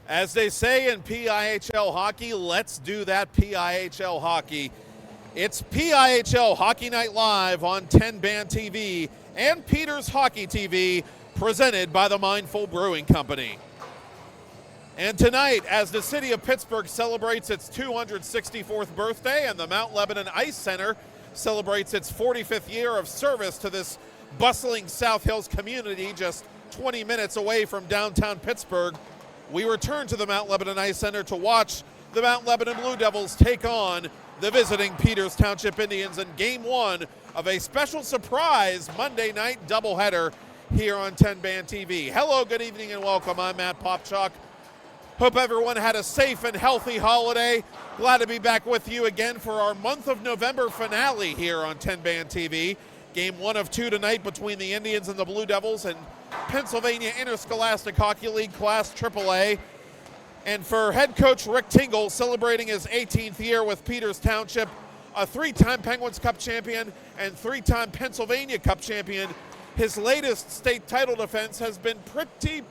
As they say in PIHL hockey, let's do that PIHL hockey. It's PIHL Hockey Night Live on 10 Band TV and Peters Hockey TV, presented by the Mindful Brewing Company. And tonight, as the city of Pittsburgh celebrates its 264th birthday and the Mount Lebanon Ice Center celebrates its 45th year of service to this bustling South Hills community just 20 minutes away from downtown Pittsburgh, we return to the Mount Lebanon Ice Center to watch the Mount Lebanon Blue Devils take on the visiting Peters Township Indians in Game 1 of a special surprise Monday night doubleheader here on 10 Band TV. Hello, good evening, and welcome. I'm Matt Popchock. Hope everyone had a safe and healthy holiday. Glad to be back with you again for our month of November finale here on 10 Band TV. Game 1 of 2 tonight between the Indians and the Blue Devils and Pennsylvania Interscholastic Hockey League Class AAA. And for head coach Rick Tingle, celebrating his 18th year with Peters Township, a 3-time Penguins Cup champion and 3-time Pennsylvania Cup champion, his latest state title defense has been pretty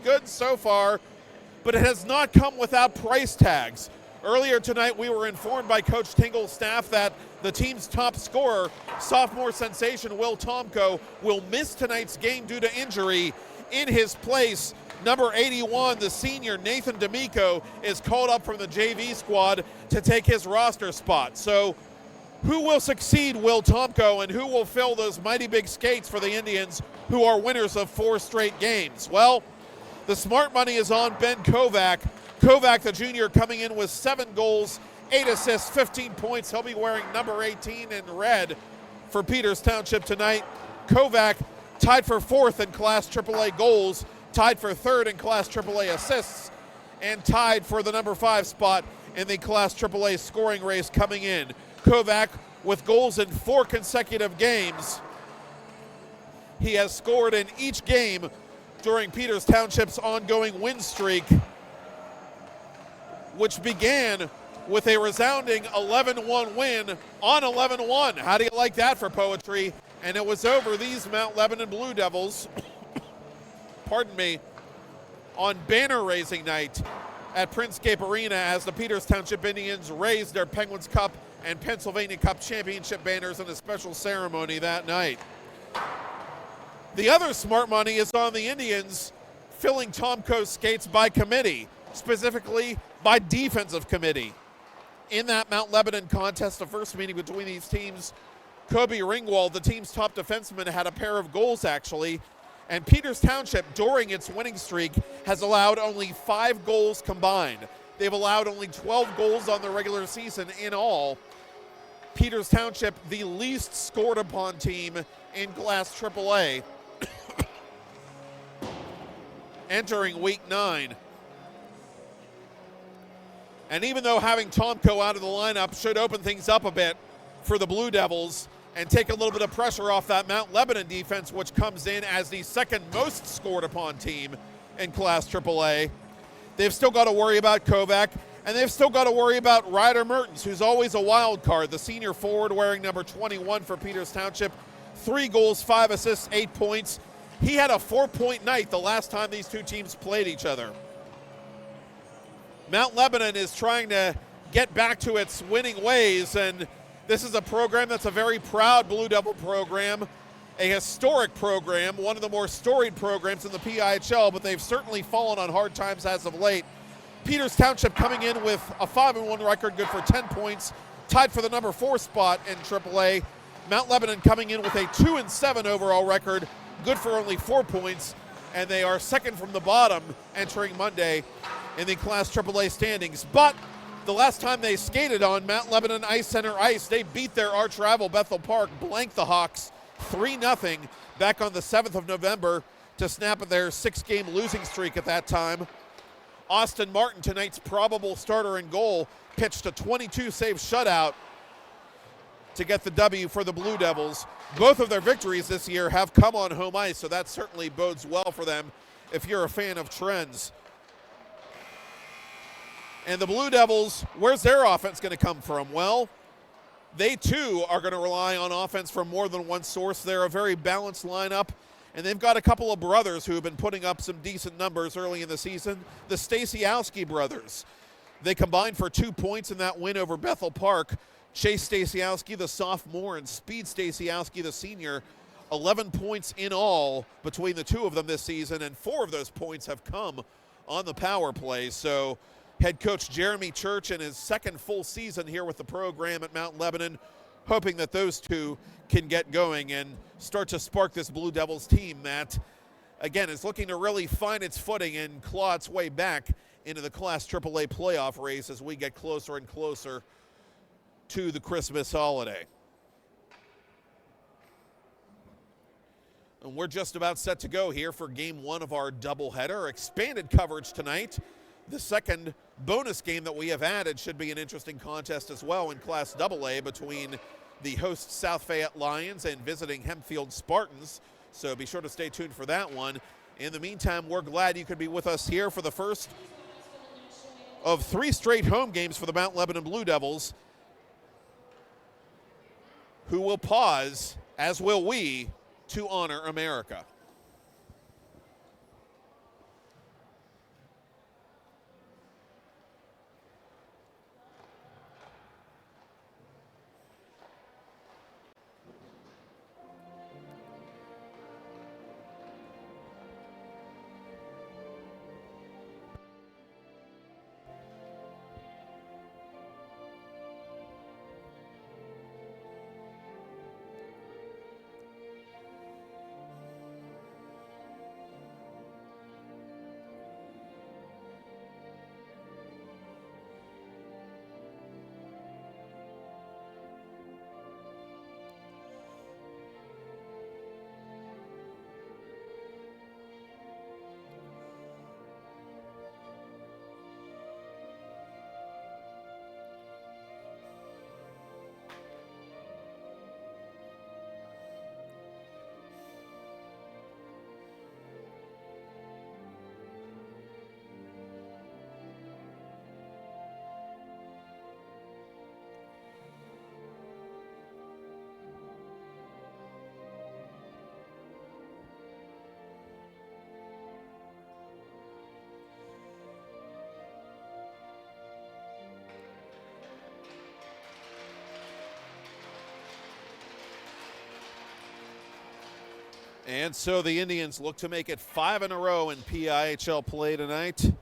good so far, but it has not come without price tags. Earlier tonight, we were informed by Coach Tingle's staff that the team's top scorer, sophomore sensation Will Tomko, will miss tonight's game due to injury. In his place, number 81, the senior Nathan D'Amico, is called up from the JV squad to take his roster spot. So who will succeed Will Tomko, and who will fill those mighty big skates for the Indians, who are winners of 4 straight games? Well, the smart money is on Ben Kovac. Kovac, the junior, coming in with 7 goals, 8 assists, 15 points. He'll be wearing number 18 in red for Peters Township tonight. Kovac tied for 4th in Class AAA goals, tied for 3rd in Class AAA assists, and tied for the number 5 spot in the Class AAA scoring race coming in. Kovac with goals in 4 consecutive games. He has scored in each game during Peters Township's ongoing win streak, which began with a resounding 11-1 win on 11-1. How do you like that for poetry? And it was over these Mount Lebanon Blue Devils, pardon me, on banner-raising night at Prinscape Arena as the Peters Township Indians raised their Penguins Cup and Pennsylvania Cup championship banners in a special ceremony that night. The other smart money is on the Indians filling Tomko's skates by committee, specifically by defensive committee. In that Mount Lebanon contest, the first meeting between these teams, Kobe Ringwald, the team's top defenseman, had a pair of goals actually, and Peters Township, during its winning streak, has allowed only 5 goals combined. They've allowed only 12 goals on the regular season in all. Peters Township, the least scored upon team in Class AAA, entering week 9. And even though having Tomko out of the lineup should open things up a bit for the Blue Devils and take a little bit of pressure off that Mount Lebanon defense, which comes in as the second most scored upon team in Class AAA, they've still got to worry about Kovac, and they've still got to worry about Ryder Mertens, who's always a wild card, the senior forward wearing number 21 for Peters Township. 3 goals, 5 assists, 8 points. He had a 4-point night the last time these two teams played each other. Mount Lebanon is trying to get back to its winning ways, and this is a program that's a very proud Blue Devil program, a historic program, one of the more storied programs in the PIHL, but they've certainly fallen on hard times as of late. Peters Township coming in with a 5-1 record, good for 10 points, tied for the number 4 spot in AAA. Mount Lebanon coming in with a 2-7 overall record, good for only 4 points, and they are second from the bottom entering Monday in the Class AAA standings. But the last time they skated on Mount Lebanon Ice Center ice, they beat their arch rival Bethel Park, blanked the Hawks 3-0 back on the 7th of November to snap at their 6-game losing streak at that time. Austin Martin, tonight's probable starter in goal, pitched a 22-save shutout to get the W for the Blue Devils. Both of their victories this year have come on home ice, so that certainly bodes well for them if you're a fan of trends. And the Blue Devils, where's their offense going to come from? Well, they too are going to rely on offense from more than one source. They're a very balanced lineup, And they've got a couple of brothers who have been putting up some decent numbers early in the season, the Stasiowski brothers. They combined for 2 points in that win over Bethel Park. Chase Stasiowski, the sophomore, and Speed Stasiowski, the senior, 11 points in all between the two of them this season, and 4 of those points have come on the power play. So head coach Jeremy Church in his second full season here with the program at Mount Lebanon, hoping that those two can get going and start to spark this Blue Devils team that, again, is looking to really find its footing and claw its way back into the Class AAA playoff race as we get closer and closer to the Christmas holiday. And we're just about set to go here for game 1 of our doubleheader. Expanded coverage tonight. The second bonus game that we have added should be an interesting contest as well in Class AA between the host South Fayette Lions and visiting Hempfield Spartans. So be sure to stay tuned for that one. In the meantime, we're glad you could be with us here for the first of 3 straight home games for the Mount Lebanon Blue Devils, who will pause, as will we, to honor America. And so the Indians look to make it 5 in a row in PIHL play tonight.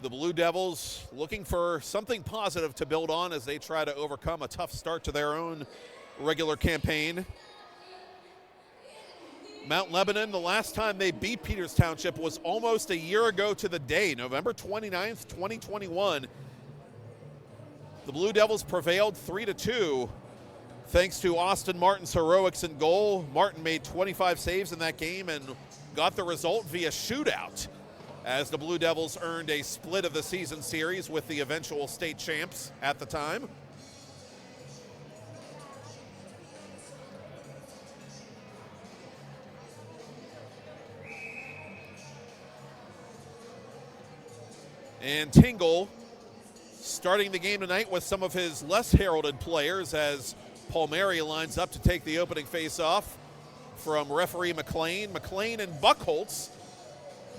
The Blue Devils looking for something positive to build on as they try to overcome a tough start to their own regular campaign. Mount Lebanon, the last time they beat Peters Township was almost a year ago to the day, November 29th, 2021. The Blue Devils prevailed 3-2. Thanks to Austin Martin's heroics in goal. Martin made 25 saves in that game and got the result via shootout, as the Blue Devils earned a split of the season series with the eventual state champs at the time. And Tingle starting the game tonight with some of his less heralded players as Palmieri lines up to take the opening face-off from referee McLean. McLean and Buckholtz,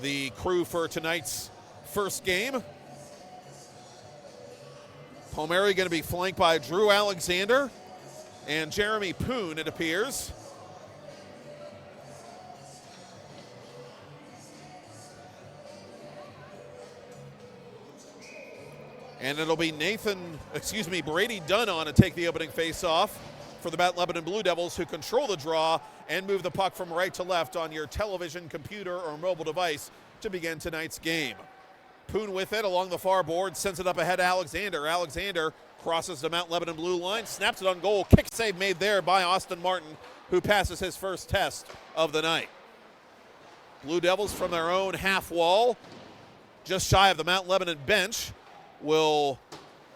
the crew for tonight's first game. Palmieri going to be flanked by Drew Alexander and Jeremy Poon, it appears. And it'll be Brady Dunn to take the opening face-off for the Mount Lebanon Blue Devils, who control the draw and move the puck from right to left on your television, computer, or mobile device to begin tonight's game. Poon with it along the far board, sends it up ahead to Alexander. Alexander crosses the Mount Lebanon blue line, snaps it on goal. Kick save made there by Austin Martin, who passes his first test of the night. Blue Devils from their own half wall, just shy of the Mount Lebanon bench, will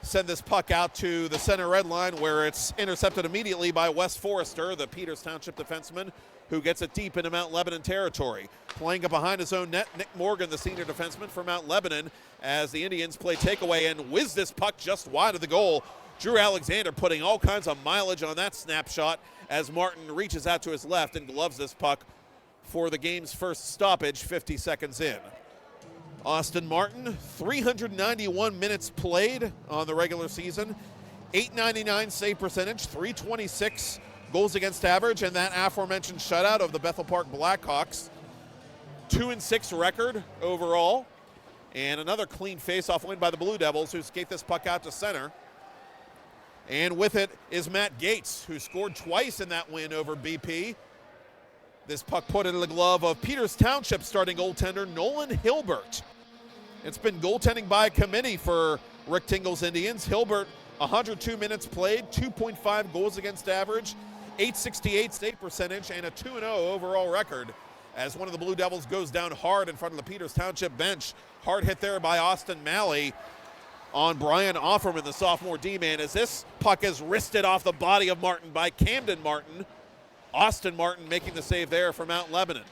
send this puck out to the center red line, where it's intercepted immediately by Wes Forrester, the Peters Township defenseman, who gets it deep into Mount Lebanon territory. Playing up behind his own net, Nick Morgan, the senior defenseman for Mount Lebanon, as the Indians play takeaway and whiz this puck just wide of the goal. Drew Alexander putting all kinds of mileage on that snapshot as Martin reaches out to his left and gloves this puck for the game's first stoppage 50 seconds in. Austin Martin, 391 minutes played on the regular season, .899 save percentage, .326 goals against average, and that aforementioned shutout of the Bethel Park Blackhawks. 2-6 record overall, and another clean face-off win by the Blue Devils, who skate this puck out to center. And with it is Matt Gates, who scored twice in that win over BP. This puck put into the glove of Peters Township starting goaltender Nolan Hilbert. It's been goaltending by committee for Rick Tingle's Indians. Hilbert, 102 minutes played, 2.5 goals against average, .868 save percentage, and a 2-0 overall record, as one of the Blue Devils goes down hard in front of the Peters Township bench. Hard hit there by Austin Malley on Brian Offerman, the sophomore D-man, as this puck is wristed off the body of Martin by Camden Martin. Austin Martin making the save there for Mount Lebanon.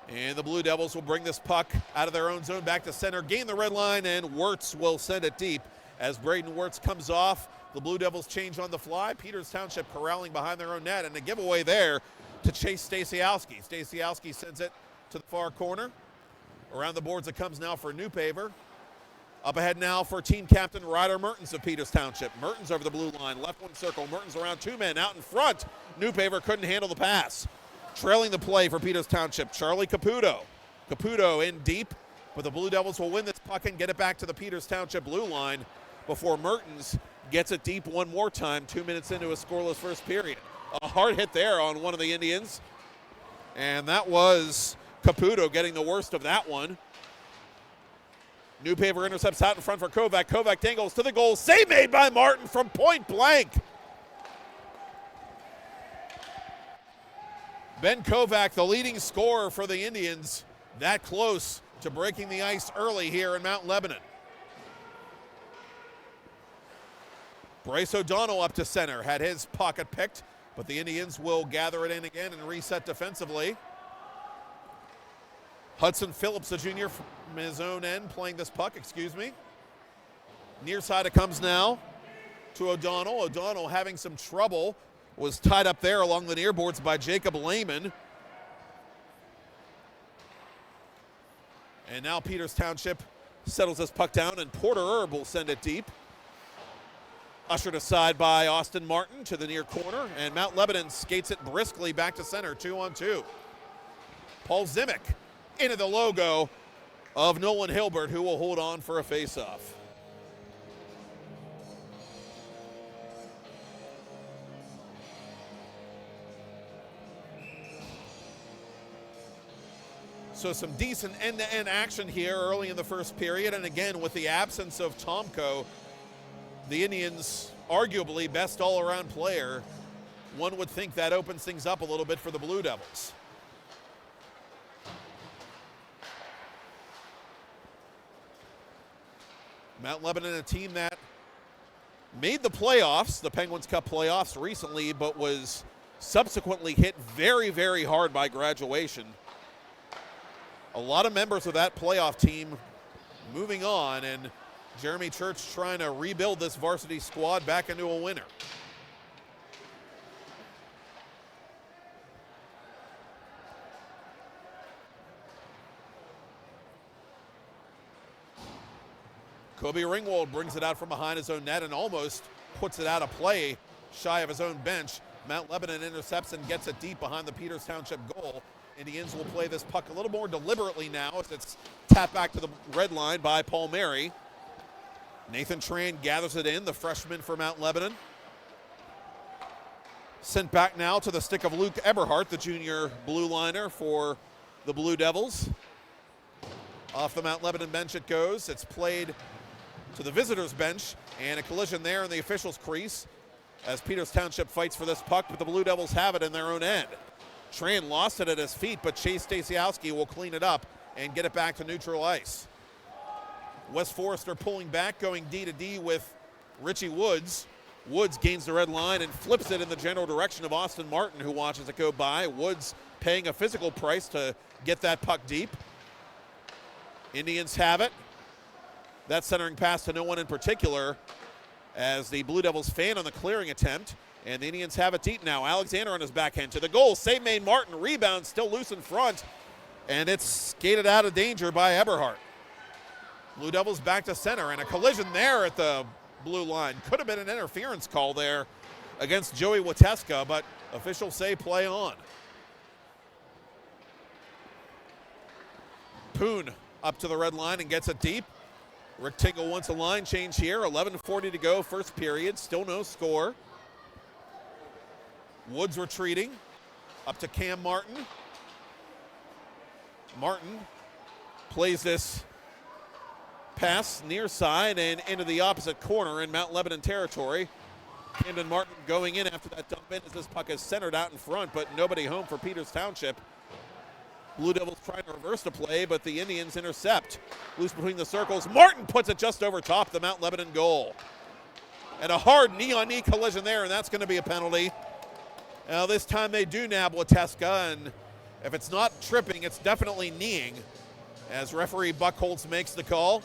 And the Blue Devils will bring this puck out of their own zone back to center, gain the red line, and Wirtz will send it deep. As Braden Wirtz comes off, the Blue Devils change on the fly. Peters Township corralling behind their own net, and a giveaway there to Chase Stasiowski. Stasiowski sends it to the far corner. Around the boards it comes now for Newpaver. Up ahead now for team captain Ryder Mertens of Peters Township. Mertens over the blue line, left wing circle. Mertens around two men out in front. Newpaver couldn't handle the pass. Trailing the play for Peters Township, Charlie Caputo. Caputo in deep, but the Blue Devils will win this puck and get it back to the Peters Township blue line before Mertens gets it deep one more time, 2 minutes into a scoreless first period. A hard hit there on one of the Indians, and that was Caputo getting the worst of that one. Newpaver intercepts out in front for Kovac. Kovac dangles to the goal. Save made by Martin from point blank. Ben Kovac, the leading scorer for the Indians, that close to breaking the ice early here in Mount Lebanon. Bryce O'Donnell up to center, had his pocket picked, but the Indians will gather it in again and reset defensively. Hudson Phillips, the junior, from his own end, playing this puck, Near side it comes now to O'Donnell. O'Donnell having some trouble, was tied up there along the near boards by Jacob Lehman. And now Peters Township settles this puck down, and Porter Erb will send it deep. Ushered aside by Austin Martin to the near corner, and Mount Lebanon skates it briskly back to center, 2-on-2. Paul Zimick into the logo of Nolan Hilbert, who will hold on for a face-off. So some decent end-to-end action here early in the first period, and again with the absence of Tomko, the Indians' arguably best all-around player, one would think that opens things up a little bit for the Blue Devils. Mount Lebanon, a team that made the playoffs, the Penguins Cup playoffs recently, but was subsequently hit very, very hard by graduation. A lot of members of that playoff team moving on, and Jeremy Church trying to rebuild this varsity squad back into a winner. Kobe Ringwald brings it out from behind his own net and almost puts it out of play shy of his own bench. Mount Lebanon intercepts and gets it deep behind the Peters Township goal. Indians will play this puck a little more deliberately now as it's tapped back to the red line by Paul Mary. Nathan Tran gathers it in, the freshman for Mount Lebanon. Sent back now to the stick of Luke Eberhardt, the junior blue liner for the Blue Devils. Off the Mount Lebanon bench it goes. It's played to the visitors' bench, and a collision there in the officials' crease as Peters Township fights for this puck, but the Blue Devils have it in their own end. Tran lost it at his feet, but Chase Stasiowski will clean it up and get it back to neutral ice. Wes Forrester pulling back, going D-to-D with Richie Woods. Woods gains the red line and flips it in the general direction of Austin Martin, who watches it go by. Woods paying a physical price to get that puck deep. Indians have it. That centering pass to no one in particular as the Blue Devils fan on the clearing attempt. And the Indians have it deep now. Alexander on his backhand to the goal. Save made Martin. Rebound still loose in front. And it's skated out of danger by Eberhardt. Blue Devils back to center. And a collision there at the blue line. Could have been an interference call there against Joey Wateska, but officials say play on. Poon up to the red line and gets it deep. Rick Tingle wants a line change here. 11:40 to go, first period. Still no score. Woods retreating. Up to Cam Martin. Martin plays this pass near side and into the opposite corner in Mount Lebanon territory. Camden Martin going in after that dump in as this puck is centered out in front, but nobody home for Peters Township. Blue Devils trying to reverse the play, but the Indians intercept. Loose between the circles. Martin puts it just over top the Mount Lebanon goal. And a hard knee-on-knee collision there, and that's going to be a penalty. Now this time they do nab Wateska, and if it's not tripping, it's definitely kneeing, as referee Buckholz makes the call.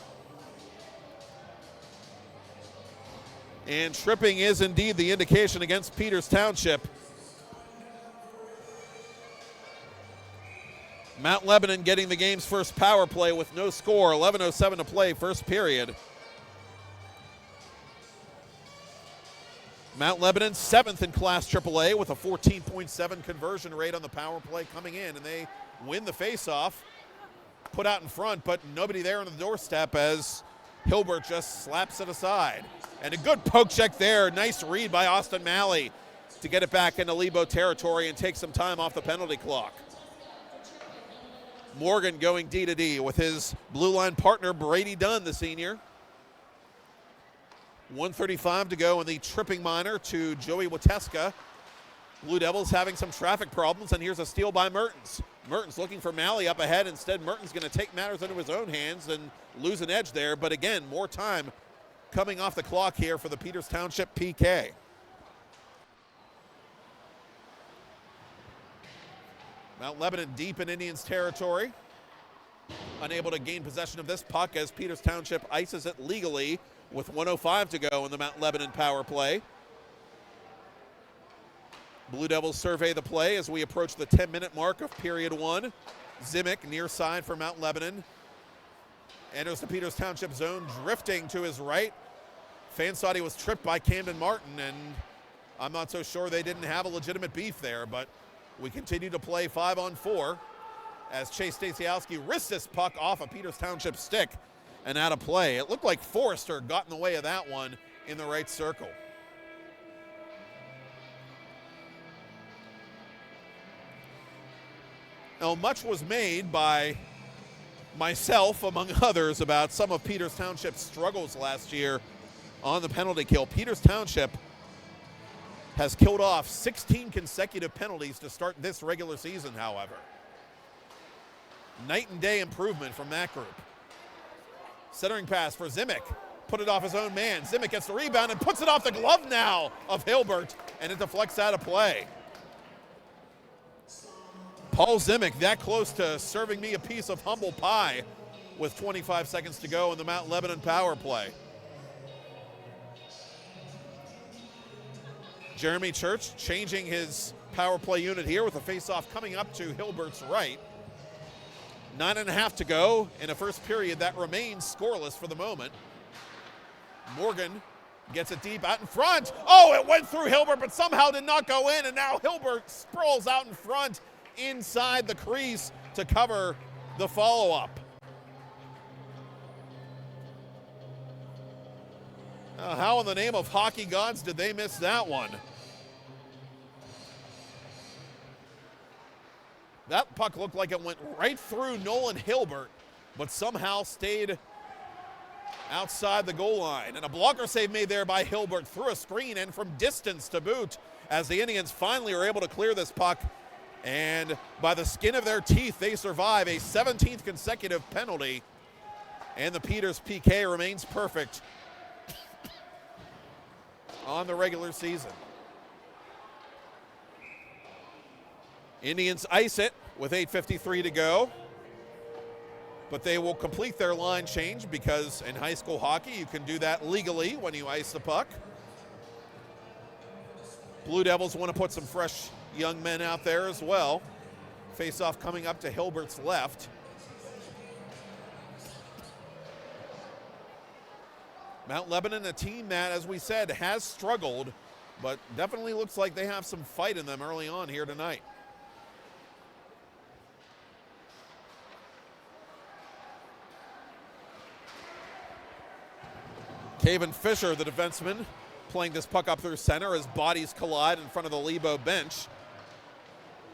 And tripping is indeed the indication against Peters Township. Mount Lebanon getting the game's first power play with no score. 11:07 to play, first period. Mount Lebanon 7th in Class AAA with a 14.7 conversion rate on the power play coming in, and they win the faceoff. Put out in front, but nobody there on the doorstep as Hilbert just slaps it aside. And a good poke check there. Nice read by Austin Malley to get it back into Lebo territory and take some time off the penalty clock. Morgan going D to D with his blue line partner, Brady Dunn, the senior. 1:35 to go in the tripping minor to Joey Wateska. Blue Devils having some traffic problems, and here's a steal by Mertens. Mertens looking for Malley up ahead. Instead, Mertens going to take matters into his own hands and lose an edge there. But again, more time coming off the clock here for the Peters Township PK. Mount Lebanon deep in Indians territory. Unable to gain possession of this puck as Peters Township ices it legally with 1:05 to go in the Mount Lebanon power play. Blue Devils survey the play as we approach the 10-minute mark of period one. Zimick near side for Mount Lebanon. Enters the Peters Township zone, drifting to his right. Fans thought he was tripped by Camden Martin, and I'm not so sure they didn't have a legitimate beef there, but we continue to play 5-on-4 as Chase Stasiowski wrists this puck off a Peters Township stick and out of play. It looked like Forrester got in the way of that one in the right circle. Now, much was made by myself, among others, about some of Peters Township's struggles last year on the penalty kill. Peters Township has killed off 16 consecutive penalties to start this regular season, however. Night and day improvement from that group. Centering pass for Zimick. Put it off his own man. Zimick gets the rebound and puts it off the glove now of Hilbert, and it deflects out of play. Paul Zimick that close to serving me a piece of humble pie with 25 seconds to go in the Mount Lebanon power play. Jeremy Church changing his power play unit here with a faceoff coming up to Hilbert's right. 9.5 to go in a first period that remains scoreless for the moment. Morgan gets it deep out in front. Oh, it went through Hilbert, but somehow did not go in, and now Hilbert sprawls out in front inside the crease to cover the follow-up. How in the name of hockey gods did they miss that one? That puck looked like it went right through Nolan Hilbert, but somehow stayed outside the goal line. And a blocker save made there by Hilbert through a screen and from distance to boot as the Indians finally are able to clear this puck. And by the skin of their teeth, they survive a 17th consecutive penalty. And the Peters PK remains perfect on the regular season. Indians ice it with 8:53 to go. but they will complete their line change because in high school hockey you can do that legally when you ice the puck. Blue Devils want to put some fresh young men out there as well. Face-off coming up to Hilbert's left. Mount Lebanon, a team that, as we said, has struggled, but definitely looks like they have some fight in them early on here tonight. Caven Fisher, the defenseman, playing this puck up through center as bodies collide in front of the Lebo bench.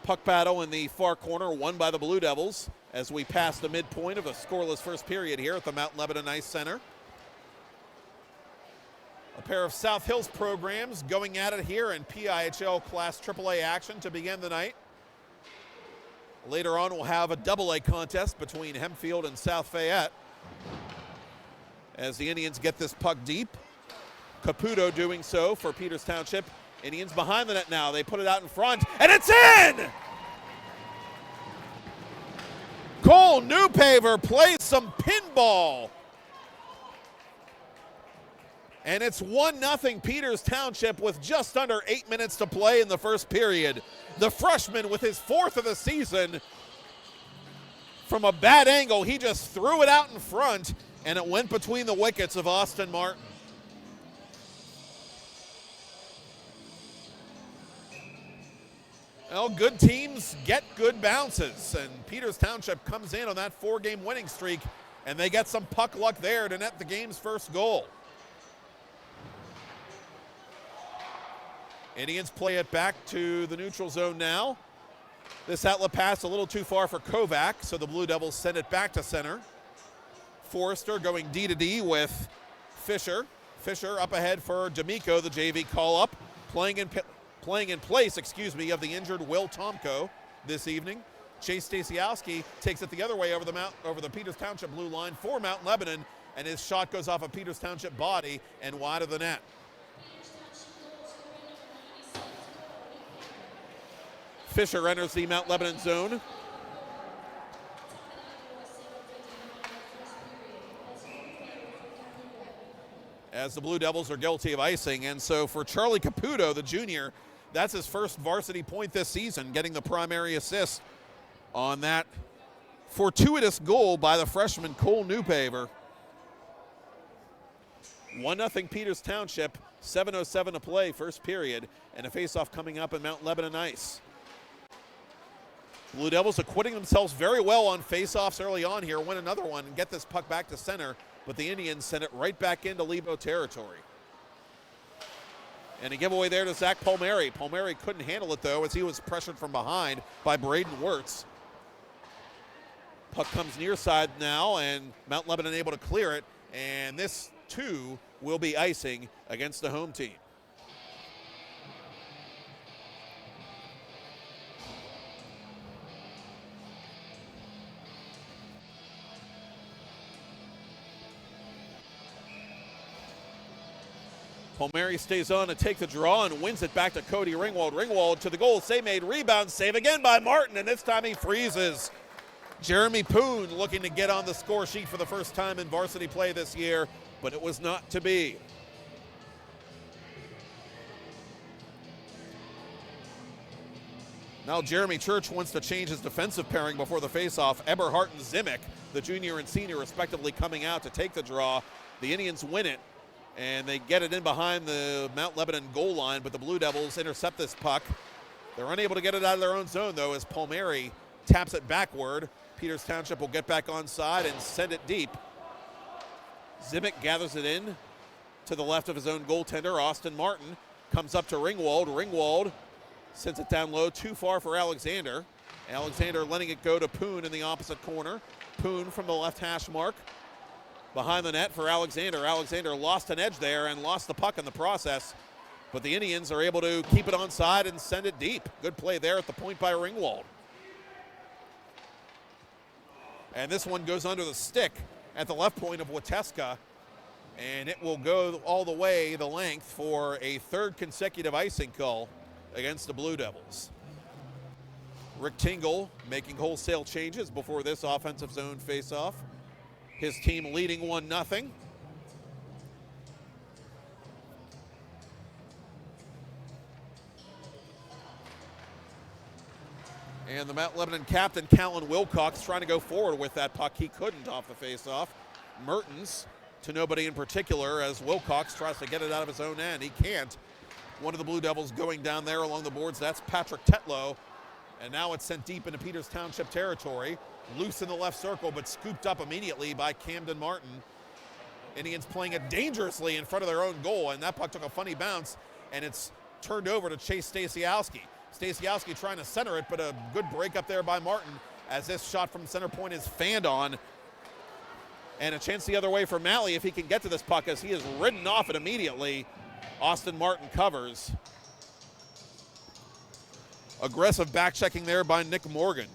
Puck battle in the far corner, won by the Blue Devils as we pass the midpoint of a scoreless first period here at the Mount Lebanon Ice Center. A pair of South Hills programs going at it here in PIHL Class AAA action to begin the night. Later on, we'll have a AA contest between Hempfield and South Fayette as the Indians get this puck deep. Caputo doing so for Peters Township. Indians behind the net now. They put it out in front, and it's in! Cole Newpaver plays some pinball. And it's 1-0 Peters Township with just under 8 minutes to play in the first period. The freshman with his 4th of the season. From a bad angle, he just threw it out in front, and it went between the wickets of Austin Martin. Well, good teams get good bounces, and Peters Township comes in on that 4-game winning streak, and they get some puck luck there to net the game's first goal. Indians play it back to the neutral zone now. This outlet pass a little too far for Kovac, so the Blue Devils send it back to center. Forrester going D-to-D with Fisher. Fisher up ahead for D'Amico, the JV call-up, playing in place of the injured Will Tomko this evening. Chase Stasiowski takes it the other way over the Peters Township blue line for Mount Lebanon, and his shot goes off a Peters Township body and wide of the net. Fisher enters the Mount Lebanon zone. As the Blue Devils are guilty of icing, and so for Charlie Caputo, the junior, that's his first varsity point this season, getting the primary assist on that fortuitous goal by the freshman Cole Newpaver. 1-0 Peters Township, 7:07 to play, first period, and a faceoff coming up in Mount Lebanon Ice. Blue Devils acquitting themselves very well on faceoffs early on here, win another one and get this puck back to center, but the Indians send it right back into Lebo territory. And a giveaway there to Zach Palmieri. Palmieri couldn't handle it, though, as he was pressured from behind by Braden Wirtz. Puck comes near side now, and Mount Lebanon able to clear it, and this, too, will be icing against the home team. Palmieri stays on to take the draw and wins it back to Cody Ringwald. Ringwald to the goal, save made, rebound, save again by Martin, and this time he freezes. Jeremy Poon looking to get on the score sheet for the first time in varsity play this year, but it was not to be. Now Jeremy Church wants to change his defensive pairing before the faceoff. Eberhardt and Zimick, the junior and senior respectively, coming out to take the draw. The Indians win it, and they get it in behind the Mount Lebanon goal line, but the Blue Devils intercept this puck. They're unable to get it out of their own zone, though, as Palmieri taps it backward. Peters Township will get back on side and send it deep. Zimick gathers it in to the left of his own goaltender, Austin Martin. Comes up to Ringwald. Ringwald sends it down low, too far for Alexander. Alexander letting it go to Poon in the opposite corner. Poon from the left hash mark. Behind the net for Alexander. Alexander lost an edge there and lost the puck in the process, but the Indians are able to keep it on side and send it deep. Good play there at the point by Ringwald. And this one goes under the stick at the left point of Wateska, and it will go all the way the length for a third consecutive icing call against the Blue Devils. Rick Tingle making wholesale changes before this offensive zone faceoff. His team leading 1-0. And the Mount Lebanon captain, Callan Wilcox, trying to go forward with that puck. He couldn't off the faceoff. Mertens to nobody in particular as Wilcox tries to get it out of his own end. He can't. One of the Blue Devils going down there along the boards. That's Patrick Tetlow. And now it's sent deep into Peters Township territory. Loose in the left circle, but scooped up immediately by Camden Martin. Indians playing it dangerously in front of their own goal, and that puck took a funny bounce, and it's turned over to Chase Stasiowski. Stasiowski trying to center it, but a good break up there by Martin as this shot from center point is fanned on. And a chance the other way for Malley if he can get to this puck as he is ridden off it immediately. Austin Martin covers. Aggressive back checking there by Nick Morgan.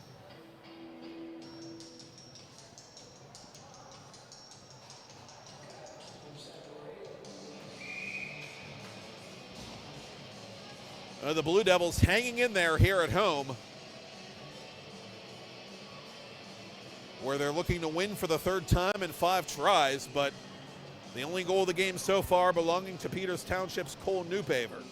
The Blue Devils hanging in there here at home, where they're looking to win for the third time in 5 tries, but the only goal of the game so far belonging to Peters Township's Cole Newpaver.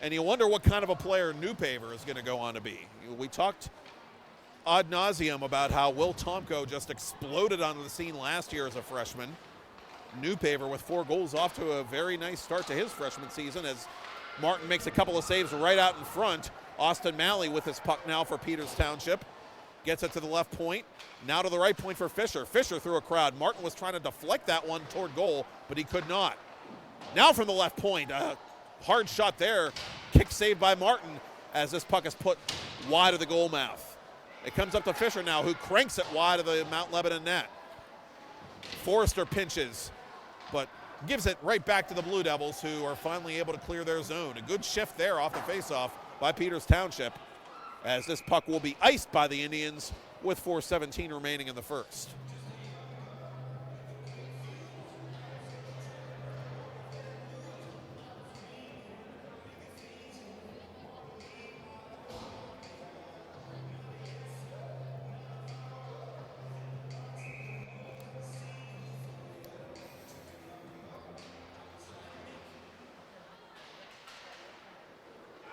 And you wonder what kind of a player Newpaver is going to go on to be. We talked ad nauseum about how Will Tomko just exploded onto the scene last year as a freshman. Newpaver with 4 goals off to a very nice start to his freshman season as Martin makes a couple of saves right out in front. Austin Malley with his puck now for Peters Township. Gets it to the left point. Now to the right point for Fisher. Fisher through a crowd. Martin was trying to deflect that one toward goal, but he could not. Now from the left point. Hard shot there. Kick saved by Martin as this puck is put wide of the goal mouth. It comes up to Fisher now, who cranks it wide of the Mount Lebanon net. Forrester pinches, but gives it right back to the Blue Devils, who are finally able to clear their zone. A good shift there off the faceoff by Peters Township, as this puck will be iced by the Indians with 4:17 remaining in the first.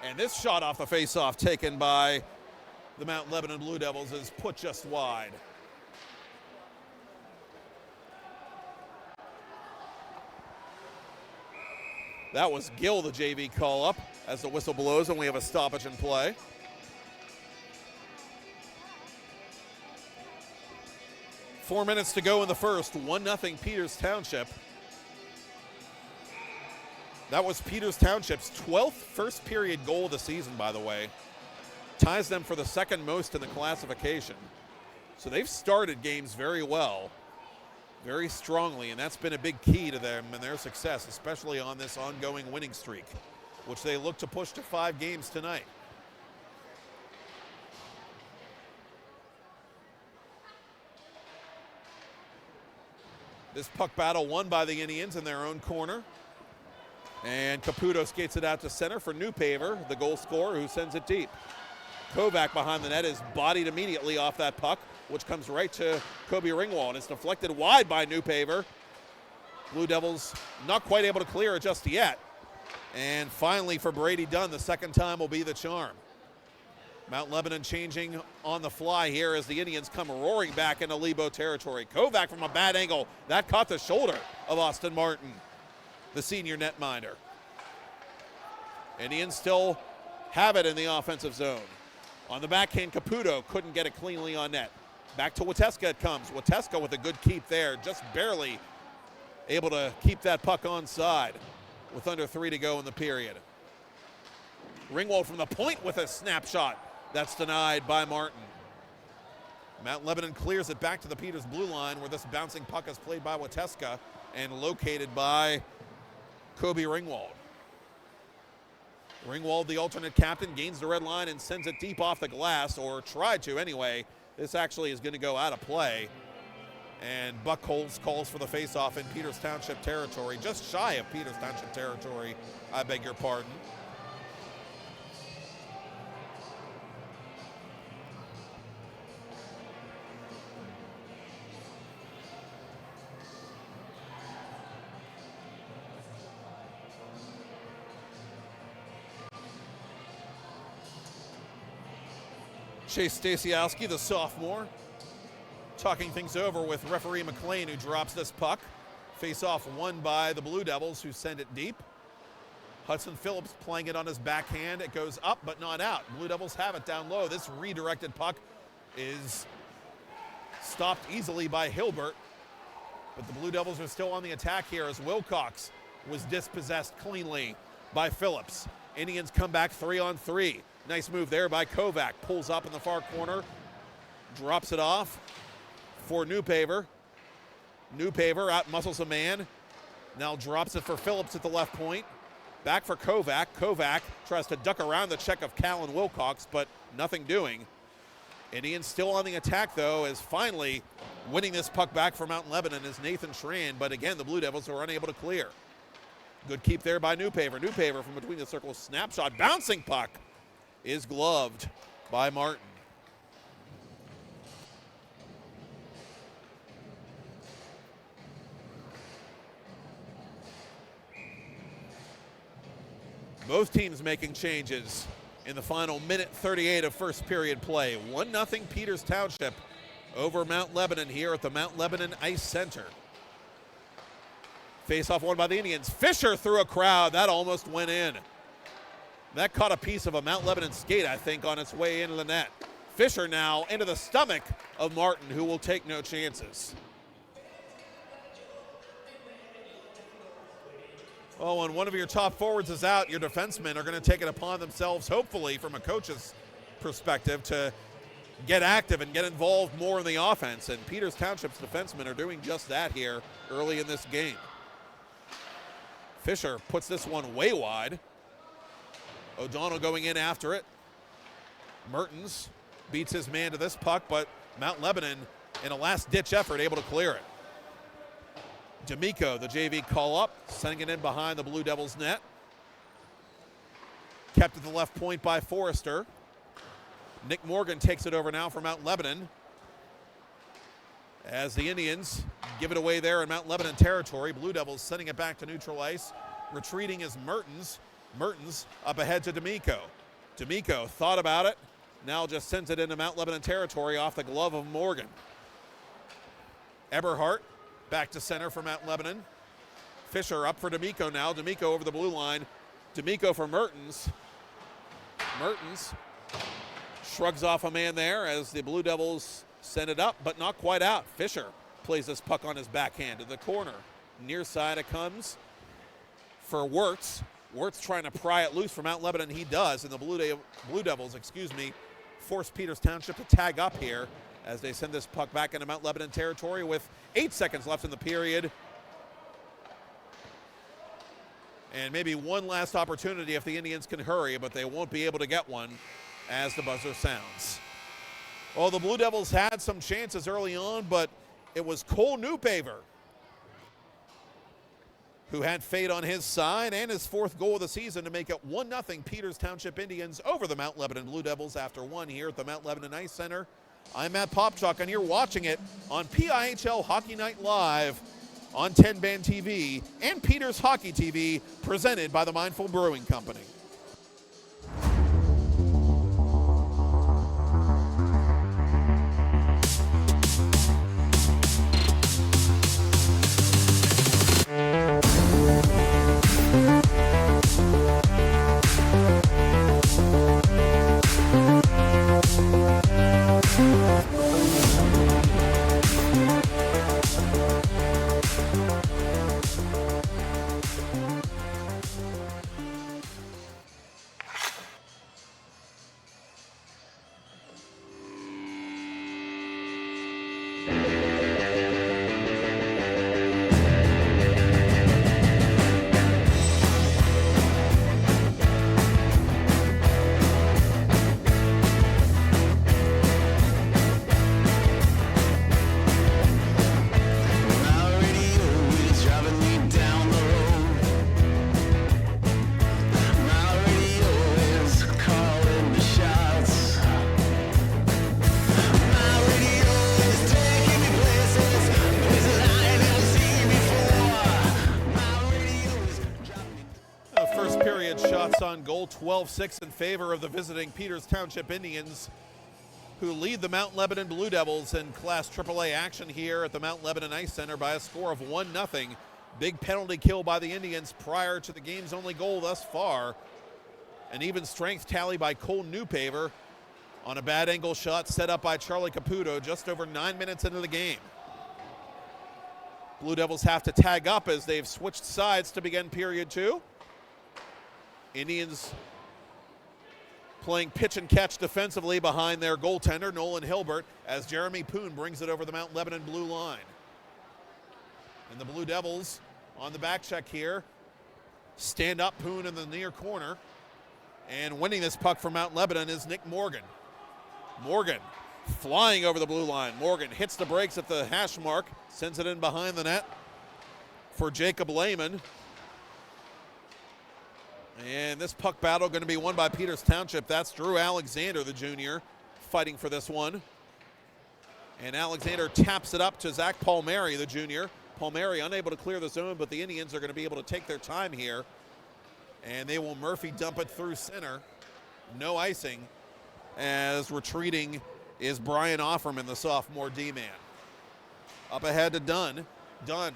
And this shot off the faceoff taken by the Mount Lebanon Blue Devils is put just wide. That was Gill, the JV call-up, as the whistle blows and we have a stoppage in play. Four minutes to go in the first, 1-0 Peters Township. That was Peters Township's 12th first period goal of the season, by the way. Ties them for the second most in the classification. So they've started games very well, very strongly, and that's been a big key to them and their success, especially on this ongoing winning streak, which they look to push to 5 games tonight. This puck battle won by the Indians in their own corner. And Caputo skates it out to center for Newpaver, the goal scorer, who sends it deep. Kovac behind the net is bodied immediately off that puck, which comes right to Kobe Ringwald. It's deflected wide by Newpaver. Blue Devils not quite able to clear it just yet. And finally for Brady Dunn, the second time will be the charm. Mount Lebanon changing on the fly here as the Indians come roaring back into Lebo territory. Kovac from a bad angle. That caught the shoulder of Austin Martin, the senior netminder. Indians still have it in the offensive zone. On the backhand, Caputo couldn't get it cleanly on net. Back to Wateska it comes. Wateska with a good keep there, just barely able to keep that puck onside with under 3 to go in the period. Ringwald from the point with a snapshot. That's denied by Martin. Mount Lebanon clears it back to the Peters blue line, where this bouncing puck is played by Wateska and located by Kobe Ringwald. Ringwald, the alternate captain, gains the red line and sends it deep off the glass, or tried to anyway. This actually is going to go out of play. And Buckholz calls for the faceoff in Peters Township territory, just shy of Peters Township territory, I beg your pardon. Chase Stasiowski, the sophomore, talking things over with referee McLean, who drops this puck. Face-off won by the Blue Devils, who send it deep. Hudson Phillips playing it on his backhand. It goes up, but not out. Blue Devils have it down low. This redirected puck is stopped easily by Hilbert, but the Blue Devils are still on the attack here as Wilcox was dispossessed cleanly by Phillips. Indians come back 3-on-3. Nice move there by Kovac. Pulls up in the far corner, drops it off for Newpaver. Newpaver out-muscles a man. Now drops it for Phillips at the left point. Back for Kovac. Kovac tries to duck around the check of Callan Wilcox, but nothing doing. Indians still on the attack, though, as finally winning this puck back for Mount Lebanon is Nathan Schran, but again, the Blue Devils are unable to clear. Good keep there by Newpaver. Newpaver from between the circles, snapshot, bouncing puck is gloved by Martin. Both teams making changes in the final minute 38 of first period play. 1-0 Peters Township over Mount Lebanon here at the Mount Lebanon Ice Center. Face-off won by the Indians. Fisher through a crowd. That almost went in. That caught a piece of a Mount Lebanon skate, I think, on its way into the net. Fisher now into the stomach of Martin, who will take no chances. Oh, when one of your top forwards is out, your defensemen are going to take it upon themselves, hopefully from a coach's perspective, to get active and get involved more in the offense. And Peters Township's defensemen are doing just that here early in this game. Fisher puts this one way wide. O'Donnell going in after it. Mertens beats his man to this puck, but Mount Lebanon, in a last-ditch effort, able to clear it. D'Amico, the JV call-up, sending it in behind the Blue Devils' net. Kept at the left point by Forrester. Nick Morgan takes it over now for Mount Lebanon, as the Indians give it away there in Mount Lebanon territory. Blue Devils sending it back to neutral ice. Retreating is Mertens. Mertens up ahead to D'Amico. D'Amico thought about it, now just sends it into Mount Lebanon territory off the glove of Morgan. Eberhardt back to center for Mount Lebanon. Fisher up for D'Amico now. D'Amico over the blue line. D'Amico for Mertens. Mertens shrugs off a man there as the Blue Devils send it up, but not quite out. Fisher plays this puck on his backhand to the corner. Near side it comes for Wirtz. Wirtz trying to pry it loose from Mount Lebanon. He does, and the Blue Devils, force Peters Township to tag up here as they send this puck back into Mount Lebanon territory with 8 seconds left in the period. And maybe one last opportunity if the Indians can hurry, but they won't be able to get one as the buzzer sounds. Well, the Blue Devils had some chances early on, but it was Cole Newpaver who had fate on his side and his fourth goal of the season to make it 1-0 Peters Township Indians over the Mount Lebanon Blue Devils after one here at the Mount Lebanon Ice Center. I'm Matt Popchock, and you're watching it on PIHL Hockey Night Live on 10 Band TV and Peters Hockey TV, presented by the Mindful Brewing Company. on goal, 12-6 in favor of the visiting Peters Township Indians, who lead the Mount Lebanon Blue Devils in Class AAA action here at the Mount Lebanon Ice Center by a score of 1-0. Big penalty kill by the Indians prior to the game's only goal thus far. An even strength tally by Cole Newpaver on a bad angle shot set up by Charlie Caputo just over 9 minutes into the game. Blue Devils have to tag up as they've switched sides to begin period 2. Indians playing pitch and catch defensively behind their goaltender, Nolan Hilbert, as Jeremy Poon brings it over the Mount Lebanon blue line. And the Blue Devils on the back check here. Stand up Poon in the near corner. And winning this puck for Mount Lebanon is Nick Morgan. Morgan flying over the blue line. Morgan hits the brakes at the hash mark, sends it in behind the net for Jacob Lehman. And this puck battle going to be won by Peters Township. That's Drew Alexander, the junior, fighting for this one. And Alexander taps it up to Zach Palmieri, the junior. Palmieri unable to clear the zone, but the Indians are going to be able to take their time here. And they will Murphy dump it through center. No icing, as retreating is Brian Offerman, the sophomore D-man. Up ahead to Dunn. Dunn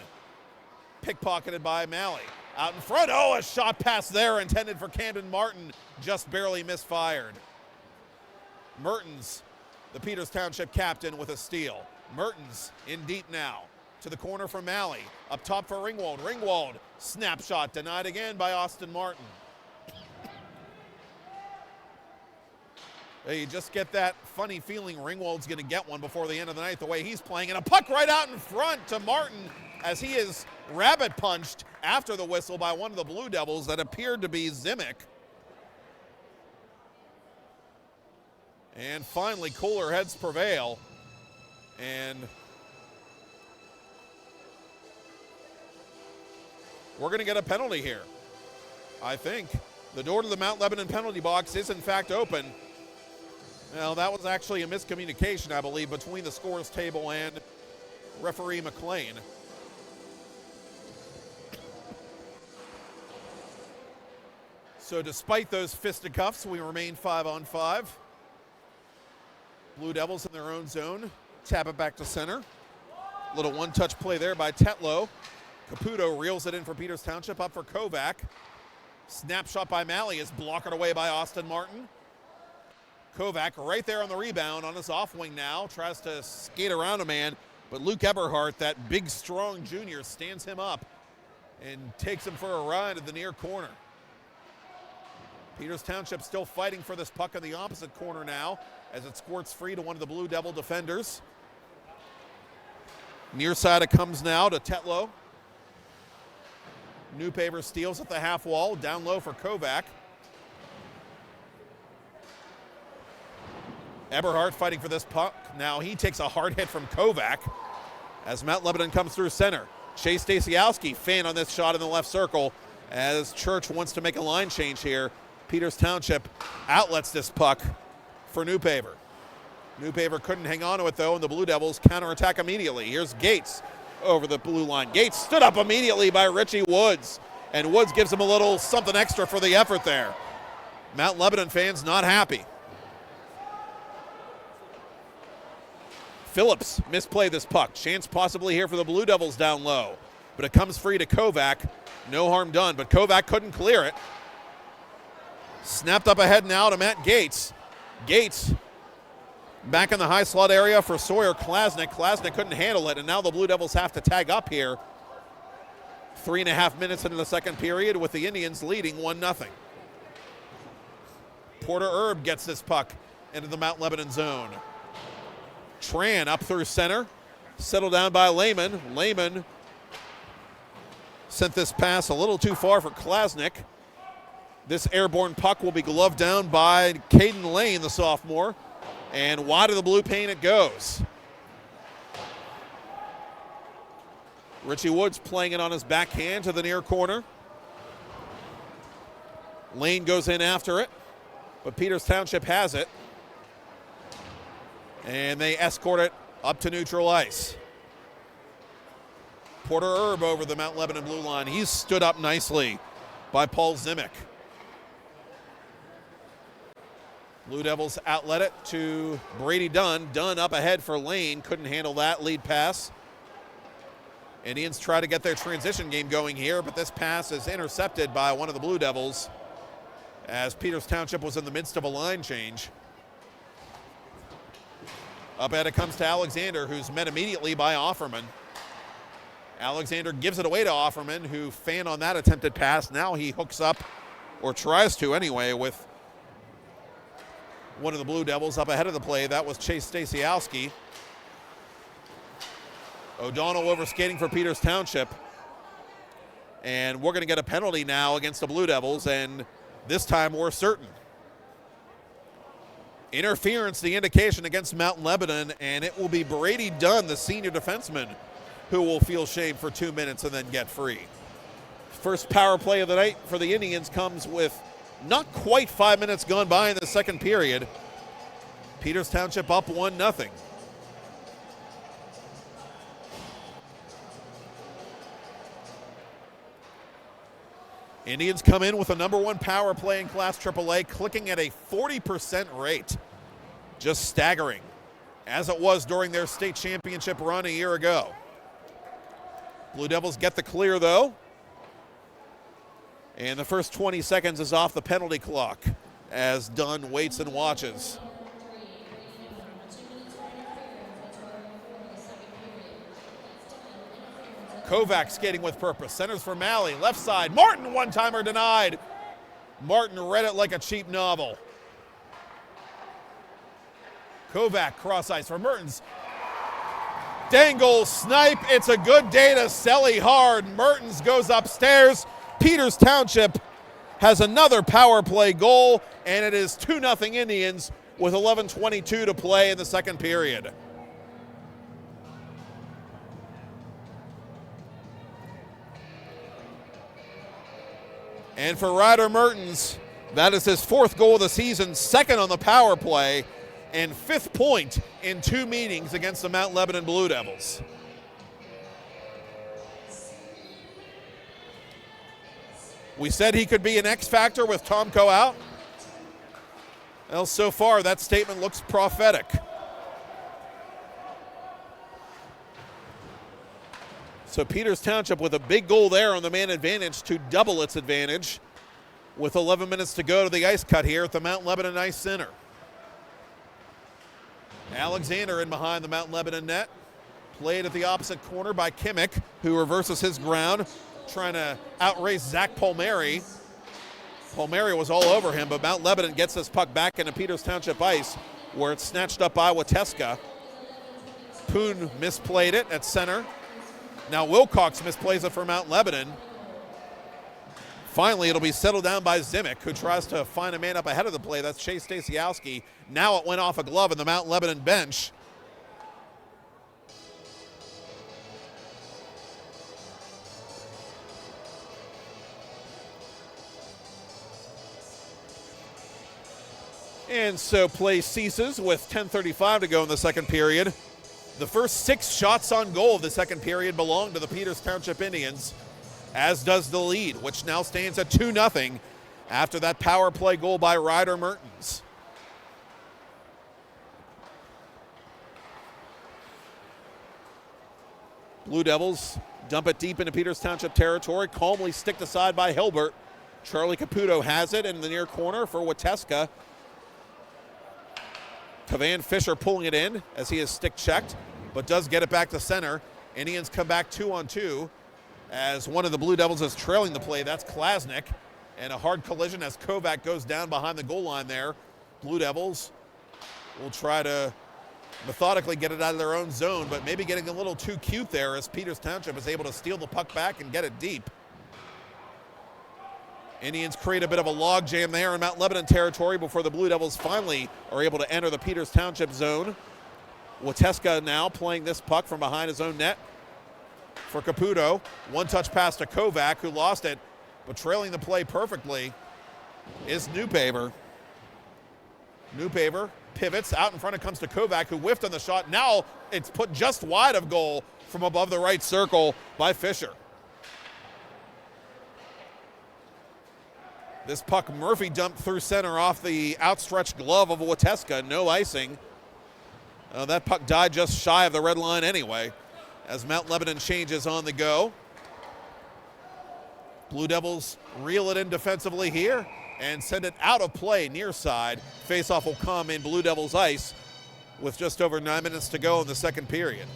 pickpocketed by Malley. Out in front, oh, a shot pass there intended for Camden Martin, just barely misfired. Mertens, the Peters Township captain, with a steal. Mertens in deep now, to the corner for Malley. Up top for Ringwald. Ringwald, snapshot denied again by Austin Martin. You just get that funny feeling Ringwald's going to get one before the end of the night, the way he's playing. And a puck right out in front to Martin as he is rabbit punched after the whistle by one of the Blue Devils that appeared to be Zimic. And finally, cooler heads prevail. And we're going to get a penalty here. I think the door to the Mount Lebanon penalty box is in fact open. Well, that was actually a miscommunication, I believe, between the scores table and referee McLean. So despite those fisticuffs, we remain 5-on-5. Blue Devils in their own zone. Tap it back to center. Little one-touch play there by Tetlow. Caputo reels it in for Peters Township, up for Kovac. Snapshot by Malley is blocked away by Austin Martin. Kovac right there on the rebound on his off wing now. Tries to skate around a man, but Luke Eberhardt, that big, strong junior, stands him up and takes him for a ride at the near corner. Peters Township still fighting for this puck in the opposite corner now as it squirts free to one of the Blue Devil defenders. Near side it comes now to Tetlow. Newpaver steals at the half wall, down low for Kovac. Eberhardt fighting for this puck. Now he takes a hard hit from Kovac as Mount Lebanon comes through center. Chase Stasiowski fan on this shot in the left circle as Church wants to make a line change here. Peters Township outlets this puck for Newpaver. Newpaver couldn't hang on to it though, and the Blue Devils counterattack immediately. Here's Gates over the blue line. Gates stood up immediately by Richie Woods, and Woods gives him a little something extra for the effort there. Mount Lebanon fans not happy. Phillips misplayed this puck. Chance possibly here for the Blue Devils down low, but it comes free to Kovac. No harm done, but Kovac couldn't clear it. Snapped up ahead now to Matt Gates. Gates back in the high slot area for Sawyer Klasnick. Klasnick couldn't handle it, and now the Blue Devils have to tag up here. 3.5 minutes into the second period with the Indians leading 1-0. Porter Erb gets this puck into the Mount Lebanon zone. Tran up through center, settled down by Lehman. Lehman sent this pass a little too far for Klasnick. This airborne puck will be gloved down by Caden Lane, the sophomore, and wide of the blue paint it goes. Richie Woods playing it on his backhand to the near corner. Lane goes in after it, but Peters Township has it. And they escort it up to neutral ice. Porter Erb over the Mount Lebanon blue line. He's stood up nicely by Paul Zimic. Blue Devils outlet it to Brady Dunn. Dunn up ahead for Lane. Couldn't handle that lead pass. Indians try to get their transition game going here, but this pass is intercepted by one of the Blue Devils as Peters Township was in the midst of a line change. Up at it comes to Alexander, who's met immediately by Offerman. Alexander gives it away to Offerman, who fanned on that attempted pass. Now he hooks up, or tries to anyway, with one of the Blue Devils up ahead of the play. That was Chase Stasiowski. O'Donnell overskating for Peters Township. And we're going to get a penalty now against the Blue Devils, and this time we're certain. Interference, the indication against Mount Lebanon, and it will be Brady Dunn, the senior defenseman, who will feel shame for 2 minutes and then get free. First power play of the night for the Indians comes with not quite 5 minutes gone by in the second period. Peters Township up 1-0. Indians come in with a #1 power play in Class AAA, clicking at a 40% rate. Just staggering, as it was during their state championship run a year ago. Blue Devils get the clear, though. And the first 20 seconds is off the penalty clock as Dunn waits and watches. Kovac skating with purpose. Centers for Malley. Left side. Martin, one-timer denied. Martin read it like a cheap novel. Kovac cross ice for Mertens. Dangle, snipe. It's a good day to Selly hard. Mertens goes upstairs. Peters Township has another power play goal, and it is 2-0 Indians with 11:22 to play in the second period. And for Ryder Mertens, that is his 4th goal of the season, 2nd on the power play, and 5th point in 2 meetings against the Mount Lebanon Blue Devils. We said he could be an X factor with Tomko out. Well, so far that statement looks prophetic. So Peters Township with a big goal there on the man advantage to double its advantage with 11 minutes to go to the ice cut here at the Mount Lebanon Ice Center. Alexander in behind the Mount Lebanon net. Played at the opposite corner by Kimmick, who reverses his ground, trying to outrace Zach Palmieri. Palmieri was all over him, but Mount Lebanon gets this puck back into Peters Township ice, where it's snatched up by Wateska. Poon misplayed it at center. Now Wilcox misplays it for Mount Lebanon. Finally, it'll be settled down by Zimic, who tries to find a man up ahead of the play. That's Chase Stasiowski. Now it went off a glove in the Mount Lebanon bench. And so play ceases with 10:35 to go in the second period. The first 6 shots on goal of the second period belong to the Peters Township Indians, as does the lead, which now stands at 2-0 after that power play goal by Ryder Mertens. Blue Devils dump it deep into Peters Township territory, calmly sticked aside by Hilbert. Charlie Caputo has it in the near corner for Wateska. Kavan Fisher pulling it in as he is stick checked, but does get it back to center. Indians come back 2-on-2 as one of the Blue Devils is trailing the play. That's Klasnick, and a hard collision as Kovac goes down behind the goal line there. Blue Devils will try to methodically get it out of their own zone, but maybe getting a little too cute there as Peters Township is able to steal the puck back and get it deep. Indians create a bit of a log jam there in Mount Lebanon territory before the Blue Devils finally are able to enter the Peters Township zone. Wateska now playing this puck from behind his own net for Caputo. One-touch pass to Kovac, who lost it, but trailing the play perfectly is Newpaver. Newpaver pivots out in front. It comes to Kovac, who whiffed on the shot. Now it's put just wide of goal from above the right circle by Fisher. This puck Murphy dumped through center off the outstretched glove of Wateska. No icing. That puck died just shy of the red line anyway, as Mount Lebanon changes on the go. Blue Devils reel it in defensively here and send it out of play near side. Faceoff will come in Blue Devils ice with just over 9 minutes to go in the second period.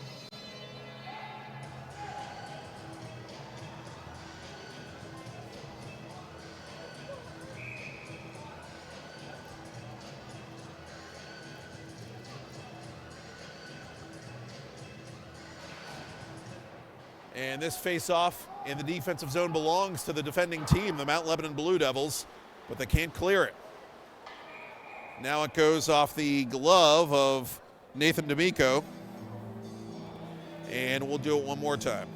And this face-off in the defensive zone belongs to the defending team, the Mount Lebanon Blue Devils, but they can't clear it. Now it goes off the glove of Nathan D'Amico, and we'll do it one more time.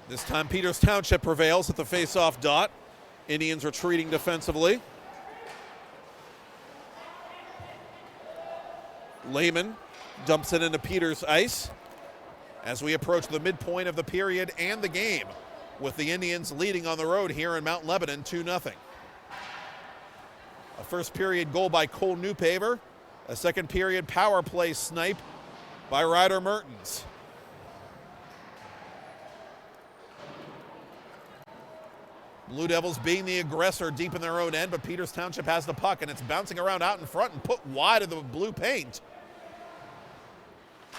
This time Peters Township prevails at the face-off dot. Indians retreating defensively. Lehman dumps it into Peters ice as we approach the midpoint of the period and the game, with the Indians leading on the road here in Mount Lebanon 2-0. A first period goal by Cole Newpaver. A second period power play snipe by Ryder Mertens. Blue Devils being the aggressor deep in their own end, but Peters Township has the puck, and it's bouncing around out in front and put wide of the blue paint.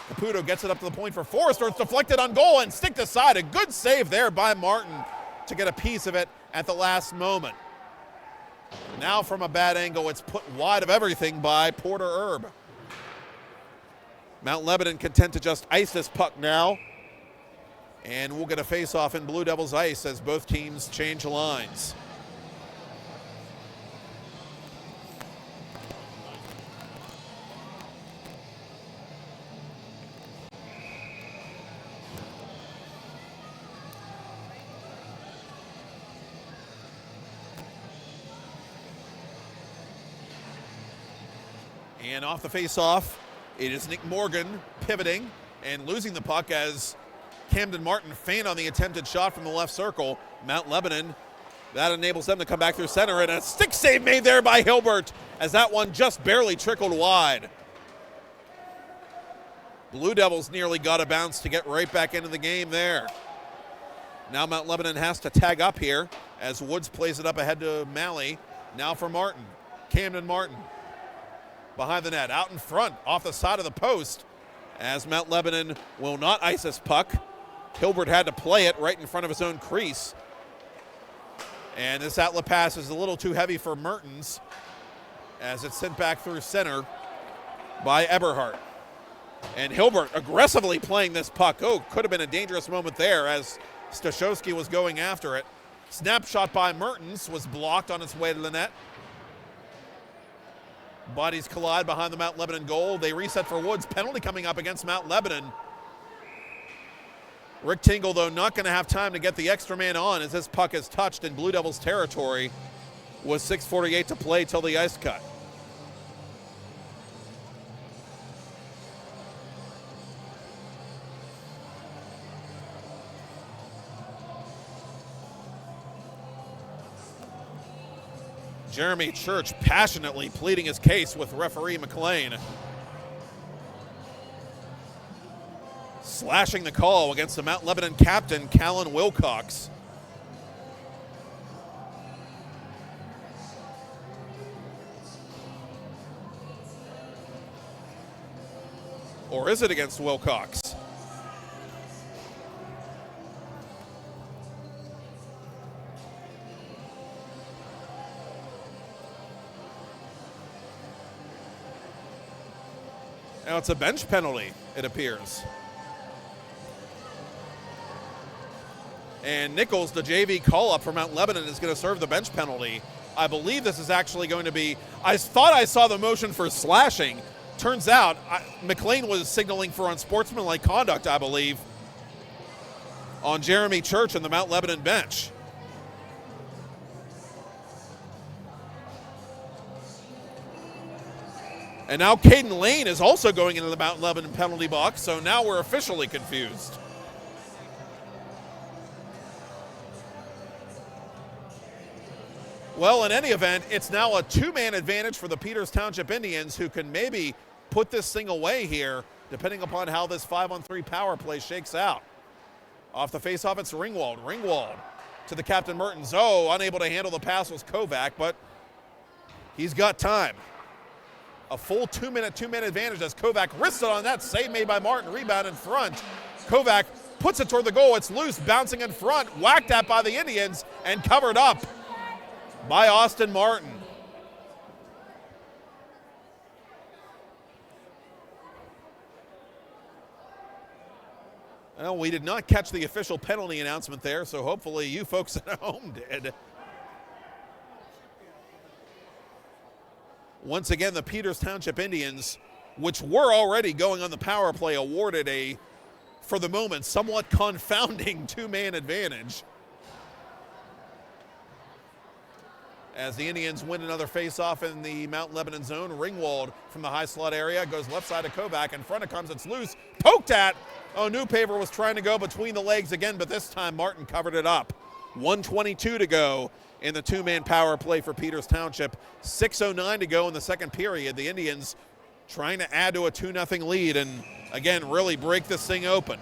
Caputo gets it up to the point for Forrester. It's deflected on goal and sticked aside. A good save there by Martin to get a piece of it at the last moment. Now from a bad angle, it's put wide of everything by Porter Erb. Mount Lebanon content to just ice this puck now. And we'll get a face-off in Blue Devils ice as both teams change lines. And off the face-off, it is Nick Morgan pivoting and losing the puck as Camden Martin feint on the attempted shot from the left circle. Mount Lebanon, that enables them to come back through center, and a stick save made there by Hilbert as that one just barely trickled wide. Blue Devils nearly got a bounce to get right back into the game there. Now Mount Lebanon has to tag up here as Woods plays it up ahead to Malley. Now for Martin, Camden Martin. Behind the net, out in front, off the side of the post, as Mount Lebanon will not ice this puck. Hilbert had to play it right in front of his own crease. And this outlet pass is a little too heavy for Mertens as it's sent back through center by Eberhardt. And Hilbert aggressively playing this puck. Oh, could have been a dangerous moment there as Stashowski was going after it. Snapshot by Mertens was blocked on its way to the net. Bodies collide behind the Mount Lebanon goal. They reset for Woods. Penalty coming up against Mount Lebanon. Rick Tingle, though, not going to have time to get the extra man on as this puck is touched in Blue Devils territory with 6:48 to play till the ice cut. Jeremy Church passionately pleading his case with referee McLean. Slashing the call against the Mount Lebanon captain, Callan Wilcox. Or is it against Wilcox? Now it's a bench penalty, it appears. And Nichols, the JV call-up for Mount Lebanon, is going to serve the bench penalty. I believe this is actually going to be, I thought I saw the motion for slashing. Turns out, McLean was signaling for unsportsmanlike conduct, I believe, on Jeremy Church and the Mount Lebanon bench. And now Caden Lane is also going into the Mount Lebanon penalty box, so now we're officially confused. Well, in any event, it's now a two-man advantage for the Peters Township Indians, who can maybe put this thing away here, depending upon how this 5-on-3 power play shakes out. Off the faceoff, it's Ringwald. Ringwald to the captain, Mertens. Oh, unable to handle the pass was Kovac, but he's got time. A full two-man advantage as Kovac wristed on that. Save made by Martin. Rebound in front. Kovac puts it toward the goal. It's loose, bouncing in front. Whacked at by the Indians and covered up by Austin Martin. Well, we did not catch the official penalty announcement there, so hopefully you folks at home did. Once again, the Peters Township Indians, which were already going on the power play, awarded a, for the moment, somewhat confounding two-man advantage. As the Indians win another face-off in the Mount Lebanon zone, Ringwald from the high slot area goes left side to Kovac. In front it comes, it's loose, poked at. Oh, Newpaper was trying to go between the legs again, but this time Martin covered it up. 1:22 to go in the two-man power play for Peters Township. 6:09 to go in the second period. The Indians trying to add to a 2-0 lead and, again, really break this thing open.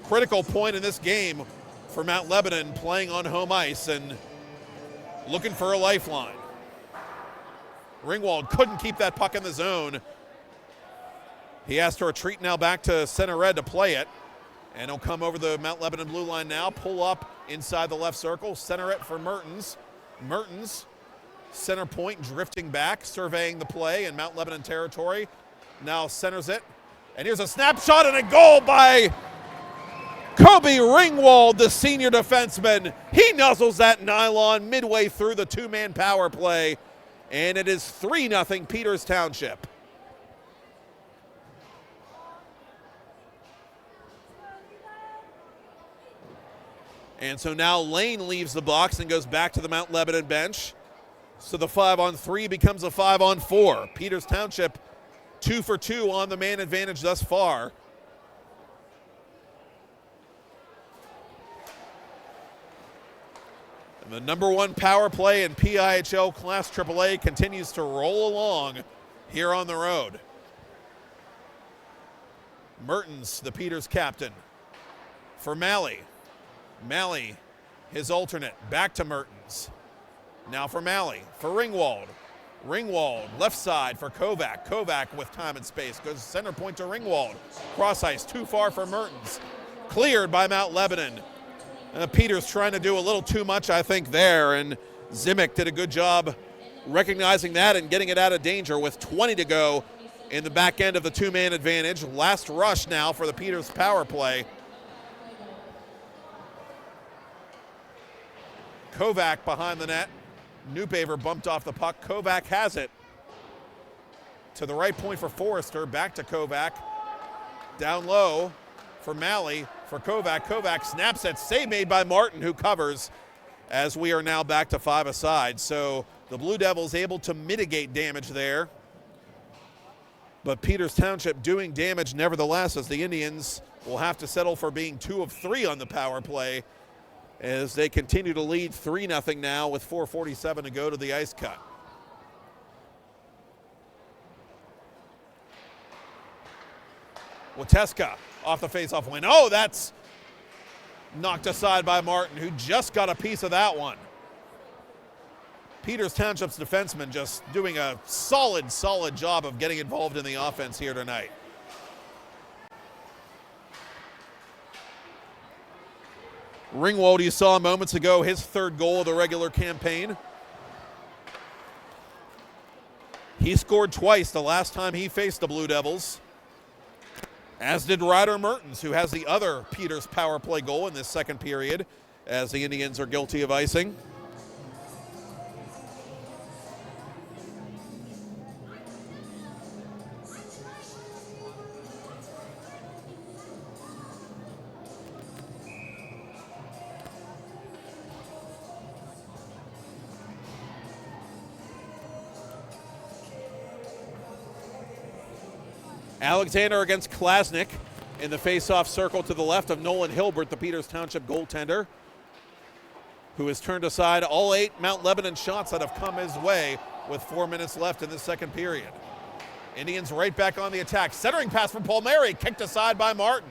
Critical point in this game for Mount Lebanon, playing on home ice and looking for a lifeline. Ringwald couldn't keep that puck in the zone. He has to retreat now back to center red to play it. And he'll come over the Mount Lebanon blue line now, pull up inside the left circle, center it for Mertens. Mertens, center point, drifting back, surveying the play in Mount Lebanon territory. Now centers it. And here's a snapshot and a goal by Kobe Ringwald, the senior defenseman. He nuzzles that nylon midway through the two-man power play. And it is 3-0 Peters Township. And so now Lane leaves the box and goes back to the Mount Lebanon bench. So the 5-on-3 becomes a 5-on-4. Peters Township 2 for 2 on the man advantage thus far. And the number one power play in PIHL Class AAA continues to roll along here on the road. Mertens, the Peters captain, for Malley. Malley, his alternate, back to Mertens. Now for Malley, for Ringwald. Ringwald, left side for Kovac. Kovac with time and space, goes center point to Ringwald. Cross ice, too far for Mertens. Cleared by Mount Lebanon. Peters trying to do a little too much, I think, there, and Zimic did a good job recognizing that and getting it out of danger with 20 to go in the back end of the two-man advantage. Last rush now for the Peters power play. Kovac behind the net. Newpaper bumped off the puck. Kovac has it. To the right point for Forrester. Back to Kovac. Down low for Malley. For Kovac. Kovac snaps it. Save made by Martin, who covers, as we are now back to 5 aside. So the Blue Devils able to mitigate damage there. But Peters Township doing damage nevertheless, as the Indians will have to settle for being 2 of 3 on the power play, as they continue to lead 3-0 now with 4:47 to go to the ice cut. Wateska off the faceoff win. Oh, that's knocked aside by Martin, who just got a piece of that one. Peters Township's defenseman just doing a solid job of getting involved in the offense here tonight. Ringwald, you saw moments ago, his 3rd goal of the regular campaign. He scored twice the last time he faced the Blue Devils, as did Ryder Mertens, who has the other Peters power play goal in this second period, as the Indians are guilty of icing. Alexander against Klasnick in the face-off circle to the left of Nolan Hilbert, the Peters Township goaltender, who has turned aside all 8 Mount Lebanon shots that have come his way with 4 minutes left in the second period. Indians right back on the attack. Centering pass from Palmieri, kicked aside by Martin.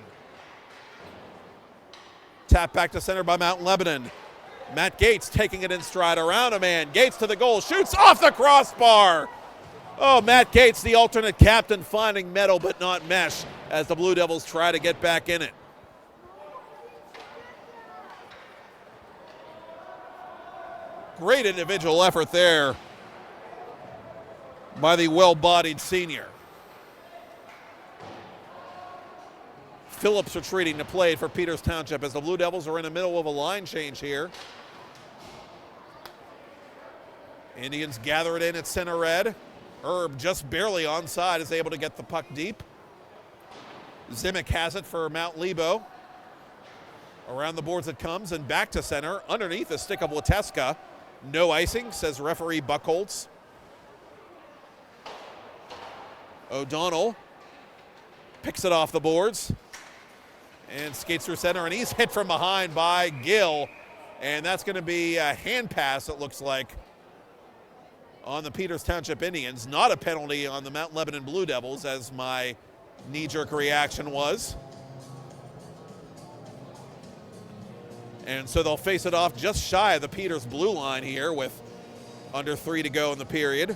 Tap back to center by Mount Lebanon. Matt Gates taking it in stride around a man. Gates to the goal, shoots off the crossbar. Oh, Matt Gates, the alternate captain, finding metal but not mesh as the Blue Devils try to get back in it. Great individual effort there by the well-bodied senior. Phillips retreating to play for Peters Township as the Blue Devils are in the middle of a line change here. Indians gather it in at center red. Herb just barely onside is able to get the puck deep. Zimick has it for Mount Lebo. Around the boards it comes and back to center. Underneath the stick of Wateska. No icing, says referee Buckholtz. O'Donnell picks it off the boards and skates through center, and he's hit from behind by Gill. And that's going to be a hand pass, it looks like, on the Peters Township Indians. Not a penalty on the Mount Lebanon Blue Devils, as my knee-jerk reaction was. And so they'll face it off just shy of the Peters blue line here with under 3 to go in the period.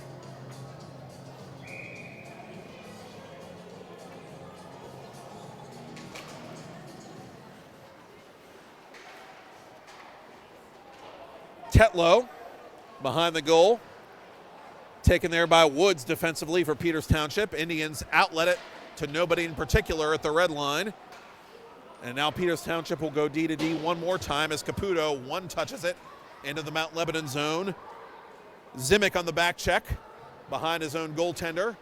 Tetlow behind the goal. Taken there by Woods defensively for Peters Township. Indians outlet it to nobody in particular at the red line. And now Peters Township will go D to D one more time as Caputo one-touches it into the Mount Lebanon zone. Zimick on the back check behind his own goaltender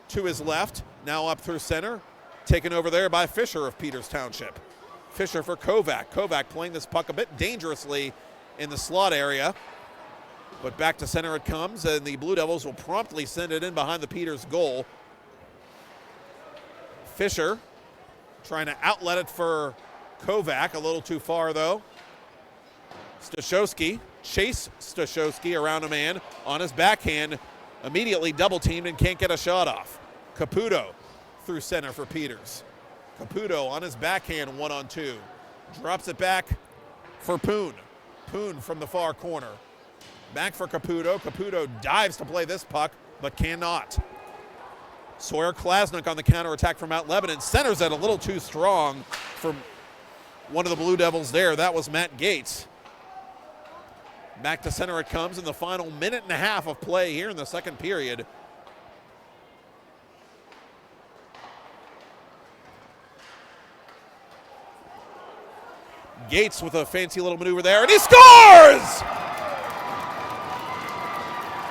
to his left. Now up through center. Taken over there by Fisher of Peters Township. Fisher for Kovac. Kovac playing this puck a bit dangerously in the slot area. But back to center it comes, and the Blue Devils will promptly send it in behind the Peters goal. Fisher trying to outlet it for Kovac, a little too far though. Stashowski, Chase Stashowski around a man on his backhand, immediately double teamed and can't get a shot off. Caputo through center for Peters. Caputo on his backhand 1-on-2. Drops it back for Poon. Poon from the far corner. Back for Caputo. Caputo dives to play this puck, but cannot. Sawyer Klasnick on the counterattack from Mount Lebanon. Centers it a little too strong for one of the Blue Devils there. That was Matt Gates. Back to center it comes in the final minute and a half of play here in the second period. Gates with a fancy little maneuver there, and he scores!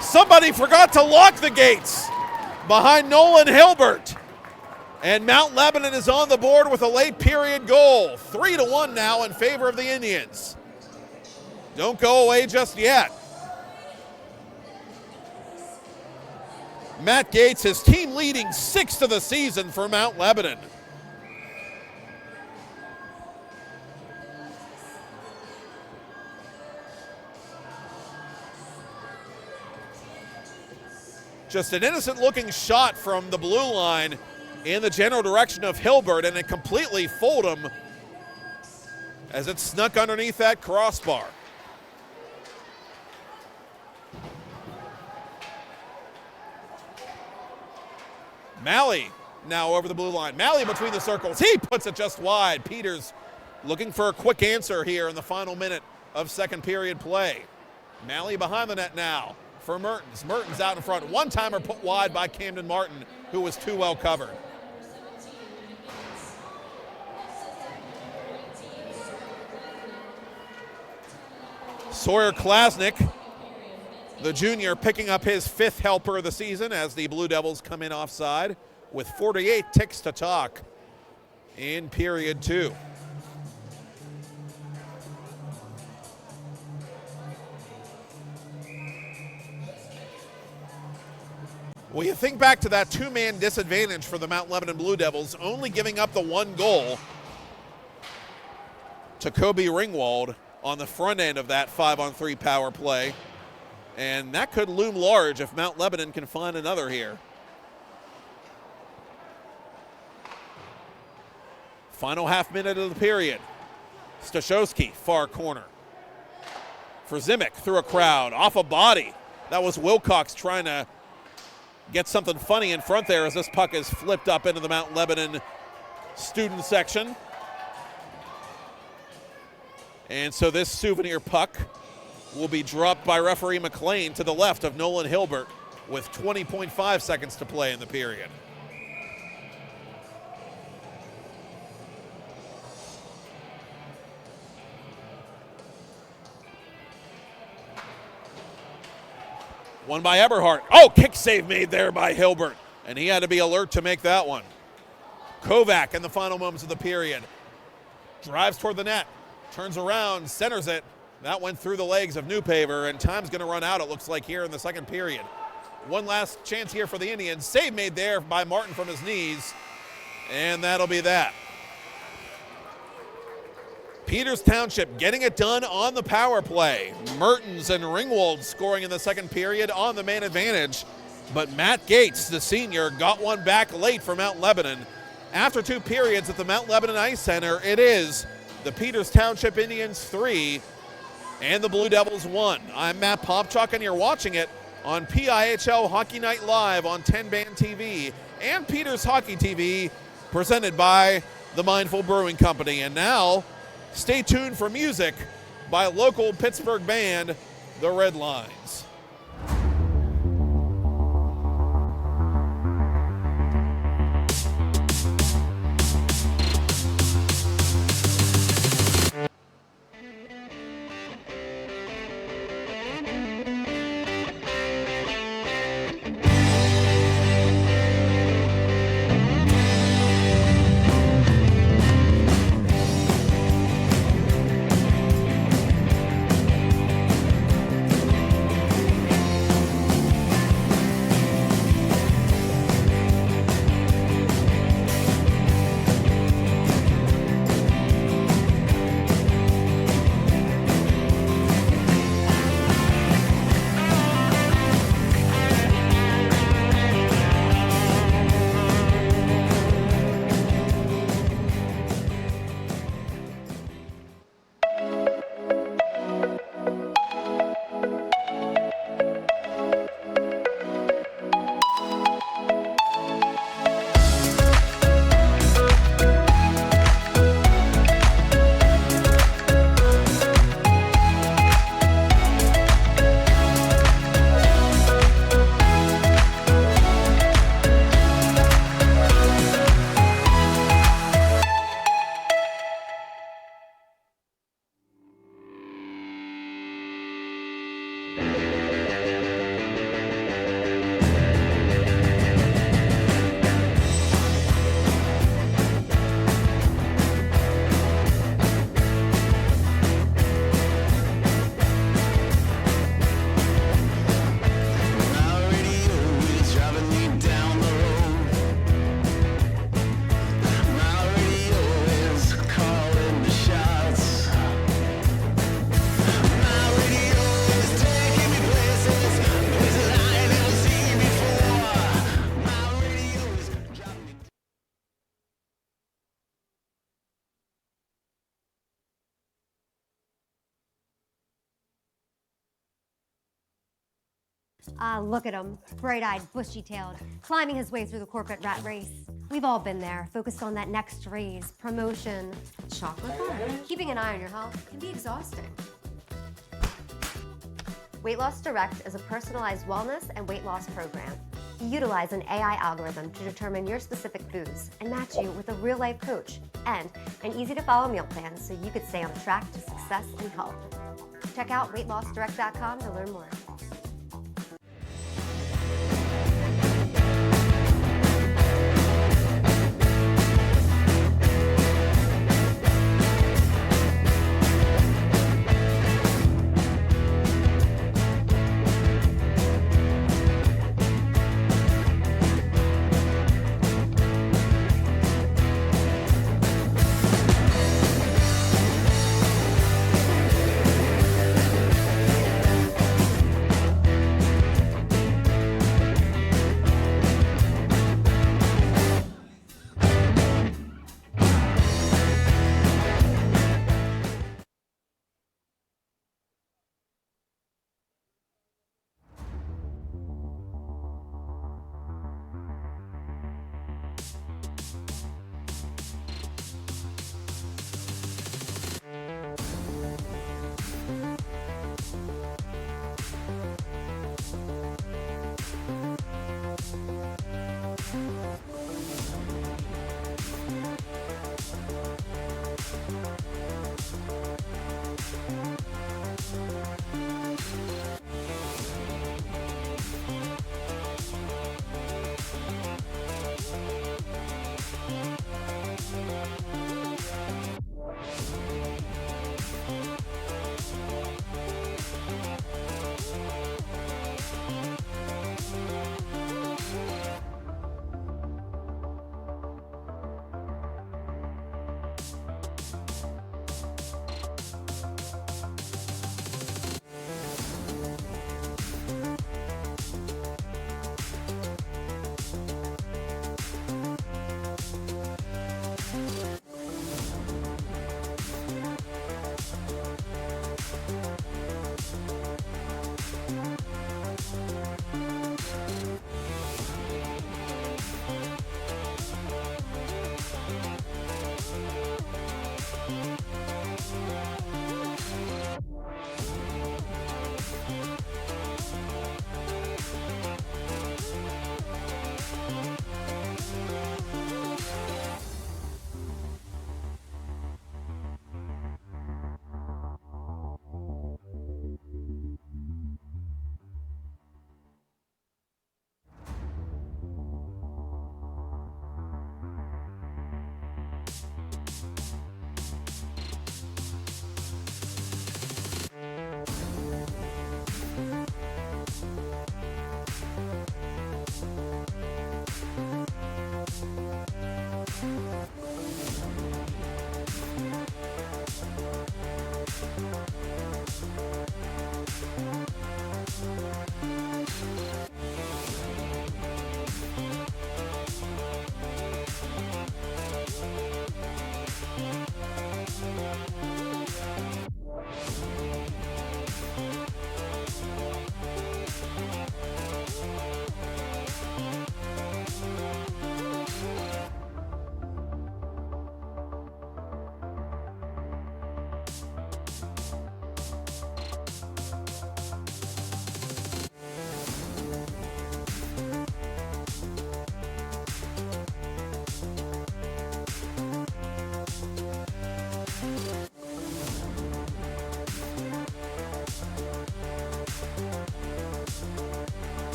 Somebody forgot to lock the gates behind Nolan Hilbert. And Mount Lebanon is on the board with a late period goal. 3-1 now in favor of the Indians. Don't go away just yet. Matt Gates, his team leading 6th of the season for Mount Lebanon. Just an innocent-looking shot from the blue line in the general direction of Hilbert, and it completely fooled him as it snuck underneath that crossbar. Malley now over the blue line. Malley between the circles. He puts it just wide. Peters looking for a quick answer here in the final minute of second period play. Malley behind the net now for Mertens. Mertens out in front. One-timer put wide by Camden Martin, who was too well covered. Sawyer Klasnick, the junior, picking up his 5th helper of the season as the Blue Devils come in offside with 48 ticks to talk in period 2. Well, you think back to that two-man disadvantage for the Mount Lebanon Blue Devils, only giving up the one goal to Kobe Ringwald on the front end of that 5-on-3 power play. And that could loom large if Mount Lebanon can find another here. Final half minute of the period. Staszewski, far corner. For Zimic, through a crowd, off a body. That was Wilcox trying to get something funny in front there as this puck is flipped up into the Mount Lebanon student section. And so this souvenir puck will be dropped by referee McLean to the left of Nolan Hilbert with 20.5 seconds to play in the period. One by Eberhardt. Oh, kick save made there by Hilbert. And he had to be alert to make that one. Kovac in the final moments of the period. Drives toward the net. Turns around, centers it. That went through the legs of Newpaver, and time's going to run out, it looks like, here in the second period. One last chance here for the Indians. Save made there by Martin from his knees, and that'll be that. Peters Township getting it done on the power play. Mertens and Ringwald scoring in the second period on the man advantage, but Matt Gates, the senior, got one back late for Mount Lebanon. After 2 periods at the Mount Lebanon Ice Center, it is the Peters Township Indians 3 and the Blue Devils 1. I'm Matt Popchock, and you're watching it on PIHL Hockey Night Live on 10-Band TV and Peters Hockey TV, presented by the Mindful Brewing Company. And now, stay tuned for music by local Pittsburgh band, the Red Lines. Ah, look at him, bright-eyed, bushy-tailed, climbing his way through the corporate rat race. We've all been there, focused on that next raise, promotion, chocolate bar. Keeping an eye on your health can be exhausting. Weight Loss Direct is a personalized wellness and weight loss program. You utilize an AI algorithm to determine your specific foods and match you with a real-life coach and an easy-to-follow meal plan so you could stay on track to success and health. Check out weightlossdirect.com to learn more.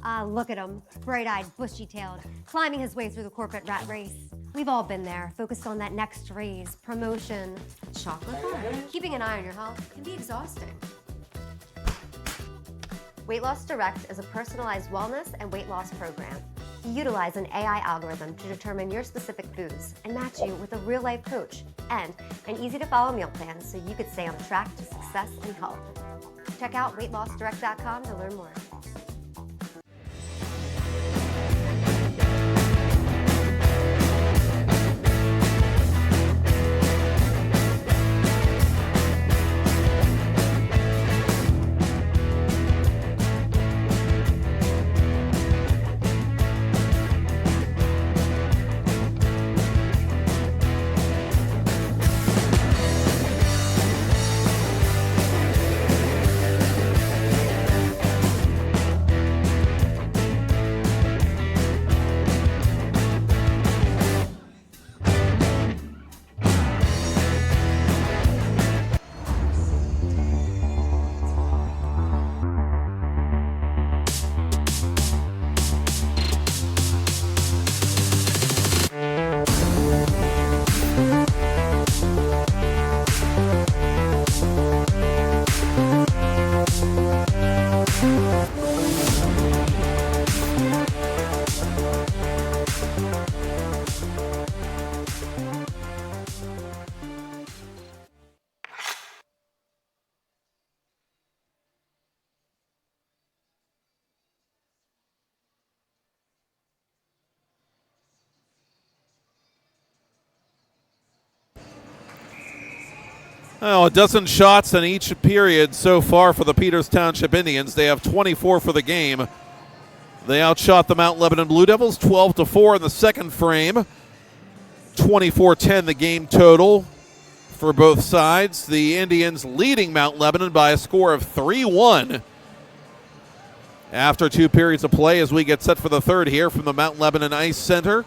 Ah, look at him, bright-eyed, bushy-tailed, climbing his way through the corporate rat race. We've all been there, focused on that next raise, promotion, chocolate bar. Keeping an eye on your health can be exhausting. Weight Loss Direct is a personalized wellness and weight loss program. You utilize an AI algorithm to determine your specific foods and match you with a real-life coach and an easy-to-follow meal plan so you could stay on track to success and health. Check out weightlossdirect.com to learn more. Oh, a dozen shots in each period so far for the Peters Township Indians. They have 24 for the game. They outshot the Mount Lebanon Blue Devils 12-4 in the second frame. 24-10 the game total for both sides. The Indians leading Mount Lebanon by a score of 3-1 after 2 periods of play as we get set for the third here from the Mount Lebanon Ice Center.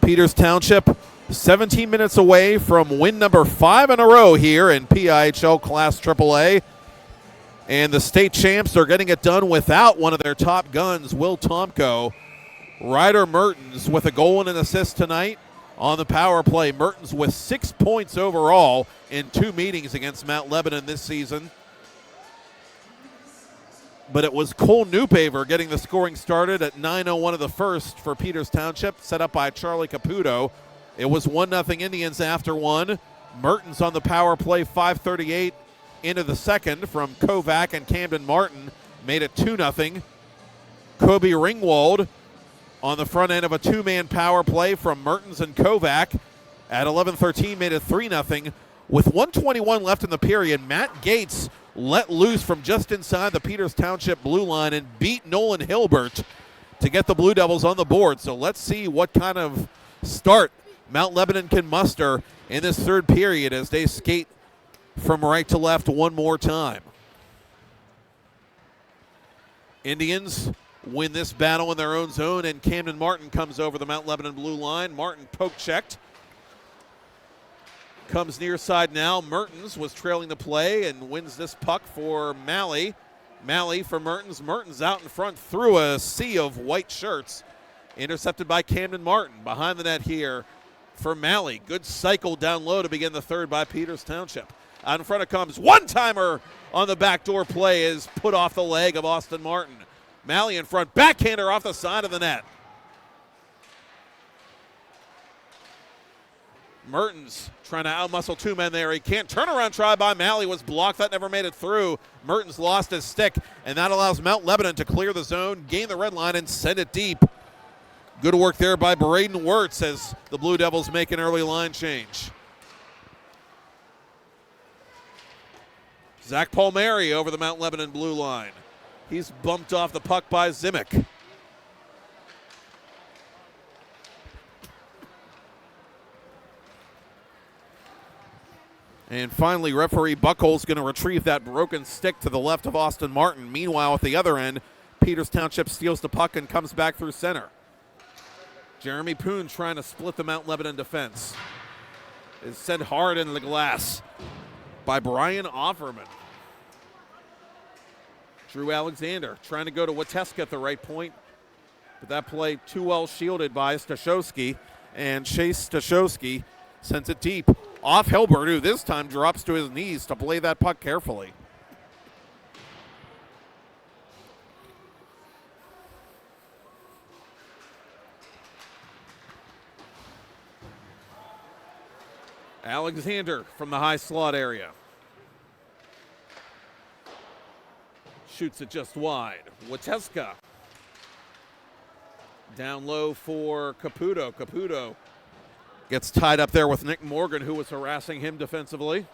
Peters Township 17 minutes away from win number 5 in a row here in PIHL Class AAA. And the state champs are getting it done without one of their top guns, Will Tomko. Ryder Mertens with a goal and an assist tonight on the power play. Mertens with 6 points overall in 2 meetings against Mount Lebanon this season. But it was Cole Newpaver getting the scoring started at 9:01 of the first for Peters Township, set up by Charlie Caputo. It was 1-0 Indians after 1. Mertens on the power play, 5:38 into the second from Kovac and Camden Martin made it 2-0. Kobe Ringwald on the front end of a 2-man power play from Mertens and Kovac at 11:13 made it 3-0. With 1:21 left in the period, Matt Gates let loose from just inside the Peters Township blue line and beat Nolan Hilbert to get the Blue Devils on the board. So let's see what kind of start Mount Lebanon can muster in this third period as they skate from right to left one more time. Indians win this battle in their own zone, and Camden Martin comes over the Mount Lebanon blue line. Martin poke-checked. Comes near side now. Mertens was trailing the play and wins this puck for Malley. Malley for Mertens. Mertens out in front through a sea of white shirts. Intercepted by Camden Martin. Behind the net here for Malley. Good cycle down low to begin the third by Peters Township. Out in front it comes. One-timer on the backdoor play is put off the leg of Austin Martin. Malley in front. Backhander off the side of the net. Mertens trying to outmuscle 2 men there. He can't. Turnaround try by Malley was blocked. That never made it through. Mertens lost his stick, and that allows Mount Lebanon to clear the zone, gain the red line, and send it deep. Good work there by Braden Wirtz as the Blue Devils make an early line change. Zach Palmieri over the Mount Lebanon blue line. He's bumped off the puck by Zimic. And finally, referee Buckholz going to retrieve that broken stick to the left of Austin Martin. Meanwhile, at the other end, Peters Township steals the puck and comes back through center. Jeremy Poon trying to split the Mount Lebanon defense. Is sent hard into the glass by Brian Offerman. Drew Alexander trying to go to Wateska at the right point, but that play too well shielded by Stashowski, and Chase Stashowski sends it deep off Hilbert, who this time drops to his knees to play that puck carefully. Alexander from the high slot area. Shoots it just wide. Wateska. Down low for Caputo. Caputo gets tied up there with Nick Morgan, who was harassing him defensively.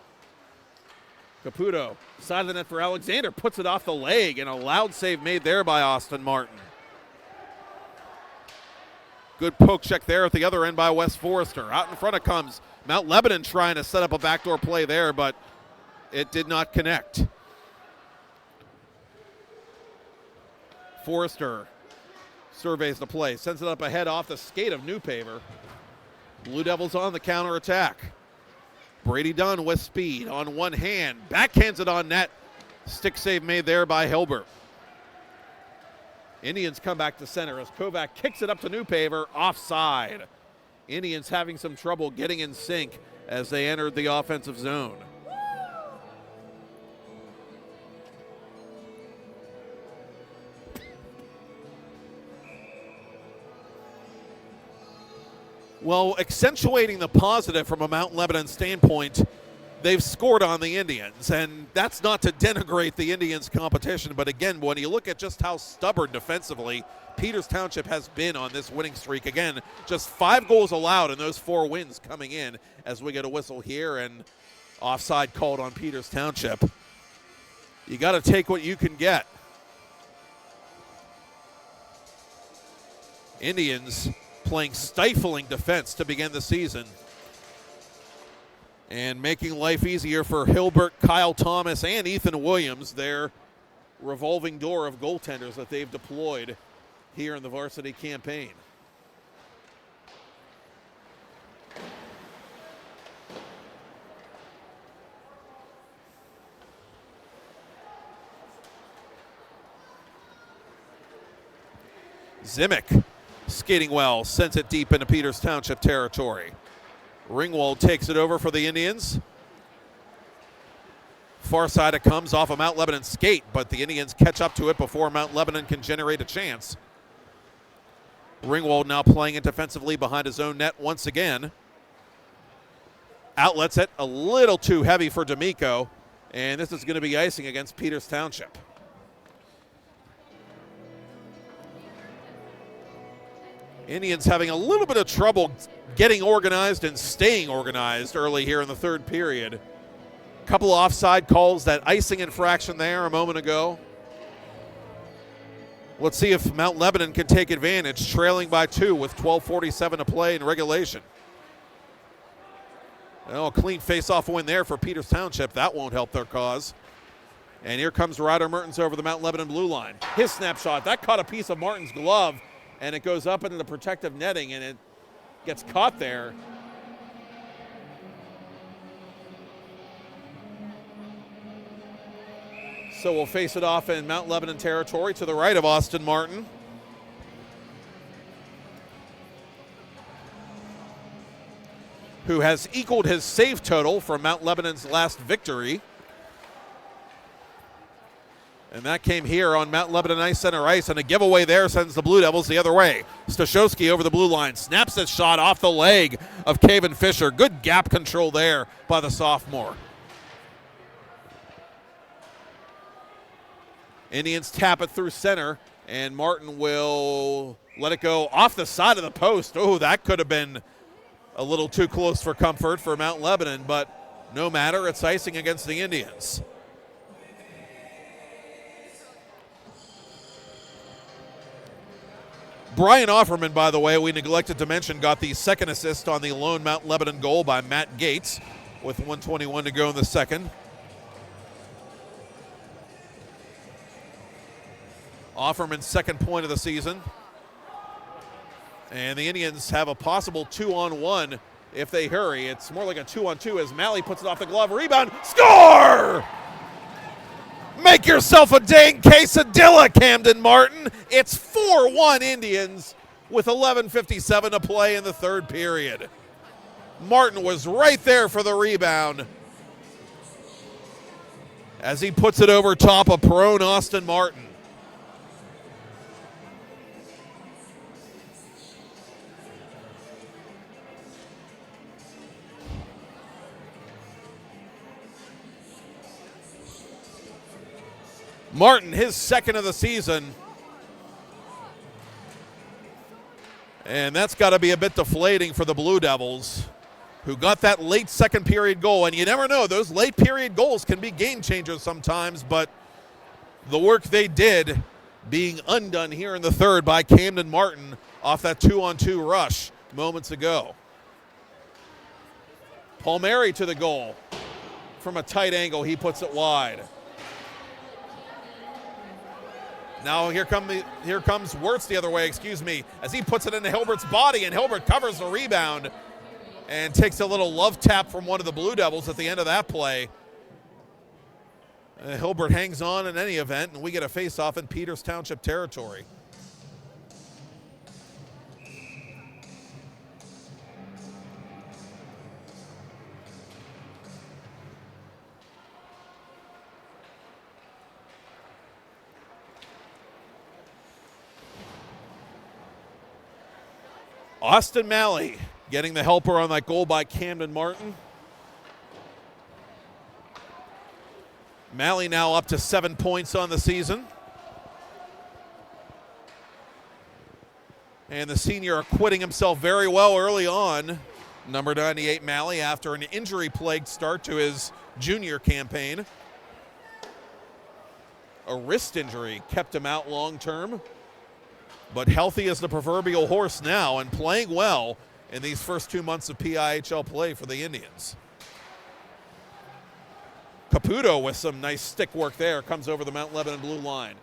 Caputo, side of the net for Alexander, puts it off the leg, and a loud save made there by Austin Martin. Good poke check there at the other end by Wes Forrester. Out in front it comes. Mount Lebanon trying to set up a backdoor play there, but it did not connect. Forrester surveys the play, sends it up ahead off the skate of Newpaver. Blue Devils on the counterattack. Brady Dunn with speed on one hand, backhands it on net. Stick save made there by Hilbert. Indians come back to center as Kovac kicks it up to Newpaver, offside. Indians having some trouble getting in sync as they entered the offensive zone. Well, accentuating the positive from a Mount Lebanon standpoint, they've scored on the Indians, and that's not to denigrate the Indians' competition, but again, when you look at just how stubborn defensively Peters Township has been on this winning streak, again, just 5 goals allowed in those 4 wins coming in as we get a whistle here and offside called on Peters Township. You got to take what you can get. Indians playing stifling defense to begin the season and making life easier for Hilbert, Kyle Thomas, and Ethan Williams, their revolving door of goaltenders that they've deployed here in the varsity campaign. Zimic skating well, sends it deep into Peters Township territory. Ringwald takes it over for the Indians. Far side it comes off a Mount Lebanon skate, but the Indians catch up to it before Mount Lebanon can generate a chance. Ringwald now playing it defensively behind his own net once again. Outlets it a little too heavy for D'Amico, and this is going to be icing against Peters Township. Indians having a little bit of trouble getting organized and staying organized early here in the third period. Couple offside calls, that icing infraction there a moment ago. Let's see if Mount Lebanon can take advantage, trailing by 2 with 12:47 to play in regulation. Oh, a clean face-off win there for Peters Township. That won't help their cause. And here comes Ryder Mertens over the Mount Lebanon blue line. His snapshot, that caught a piece of Martin's glove, and it goes up into the protective netting, and it gets caught there. So we'll face it off in Mount Lebanon territory to the right of Austin Martin. Who has equaled his save total from Mount Lebanon's last victory. And that came here on Mount Lebanon Ice Center ice, and a giveaway there sends the Blue Devils the other way. Stashowski over the blue line, snaps his shot off the leg of Caven Fisher. Good gap control there by the sophomore. Indians tap it through center, and Martin will let it go off the side of the post. Oh, that could have been a little too close for comfort for Mount Lebanon, but no matter, it's icing against the Indians. Brian Offerman, by the way, we neglected to mention, got the second assist on the lone Mount Lebanon goal by Matt Gates with 1:21 to go in the second. Offerman's second point of the season. And the Indians have a possible 2-on-1 if they hurry. It's more like a 2-on-2 as Malley puts it off the glove. Rebound. Score! Make Make yourself a dang quesadilla, Camden Martin. It's 4-1 Indians with 11:57 to play in the third period. Martin was right there for the rebound as he puts it over top of prone Austin Martin. Martin, his second of the season. And that's got to be a bit deflating for the Blue Devils, who got that late second period goal. And you never know, those late period goals can be game changers sometimes, but the work they did being undone here in the third by Camden Martin off that 2-on-2 rush moments ago. Palmieri to the goal. From a tight angle, he puts it wide. Now here comes Wirtz the other way, as he puts it into Hilbert's body, and Hilbert covers the rebound and takes a little love tap from one of the Blue Devils at the end of that play. Hilbert hangs on in any event, and we get a face-off in Peters Township territory. Austin Malley getting the helper on that goal by Camden Martin. Malley now up to 7 points on the season. And the senior acquitting himself very well early on. Number 98 Malley, after an injury-plagued start to his junior campaign. A wrist injury kept him out long-term. But healthy as the proverbial horse now and playing well in these first 2 months of PIHL play for the Indians. Caputo with some nice stick work there, comes over the Mount Lebanon blue line.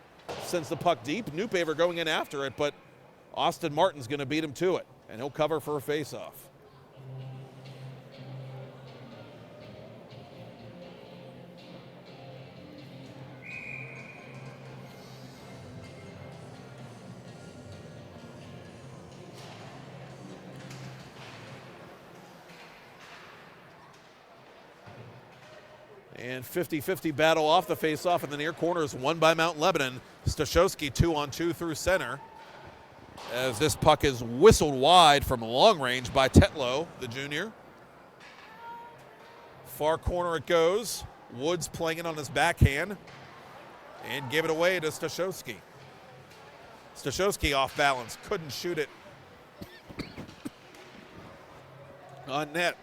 Sends the puck deep, Newpaver going in after it, but Austin Martin's gonna beat him to it, and he'll cover for a face-off. And 50-50 battle off the faceoff in the near corner is won by Mount Lebanon. Stashowski 2-on-2 through center, as this puck is whistled wide from long range by Tetlow, the junior. Far corner it goes. Woods playing it on his backhand and give it away to Stashowski. Stashowski off balance, couldn't shoot it on net.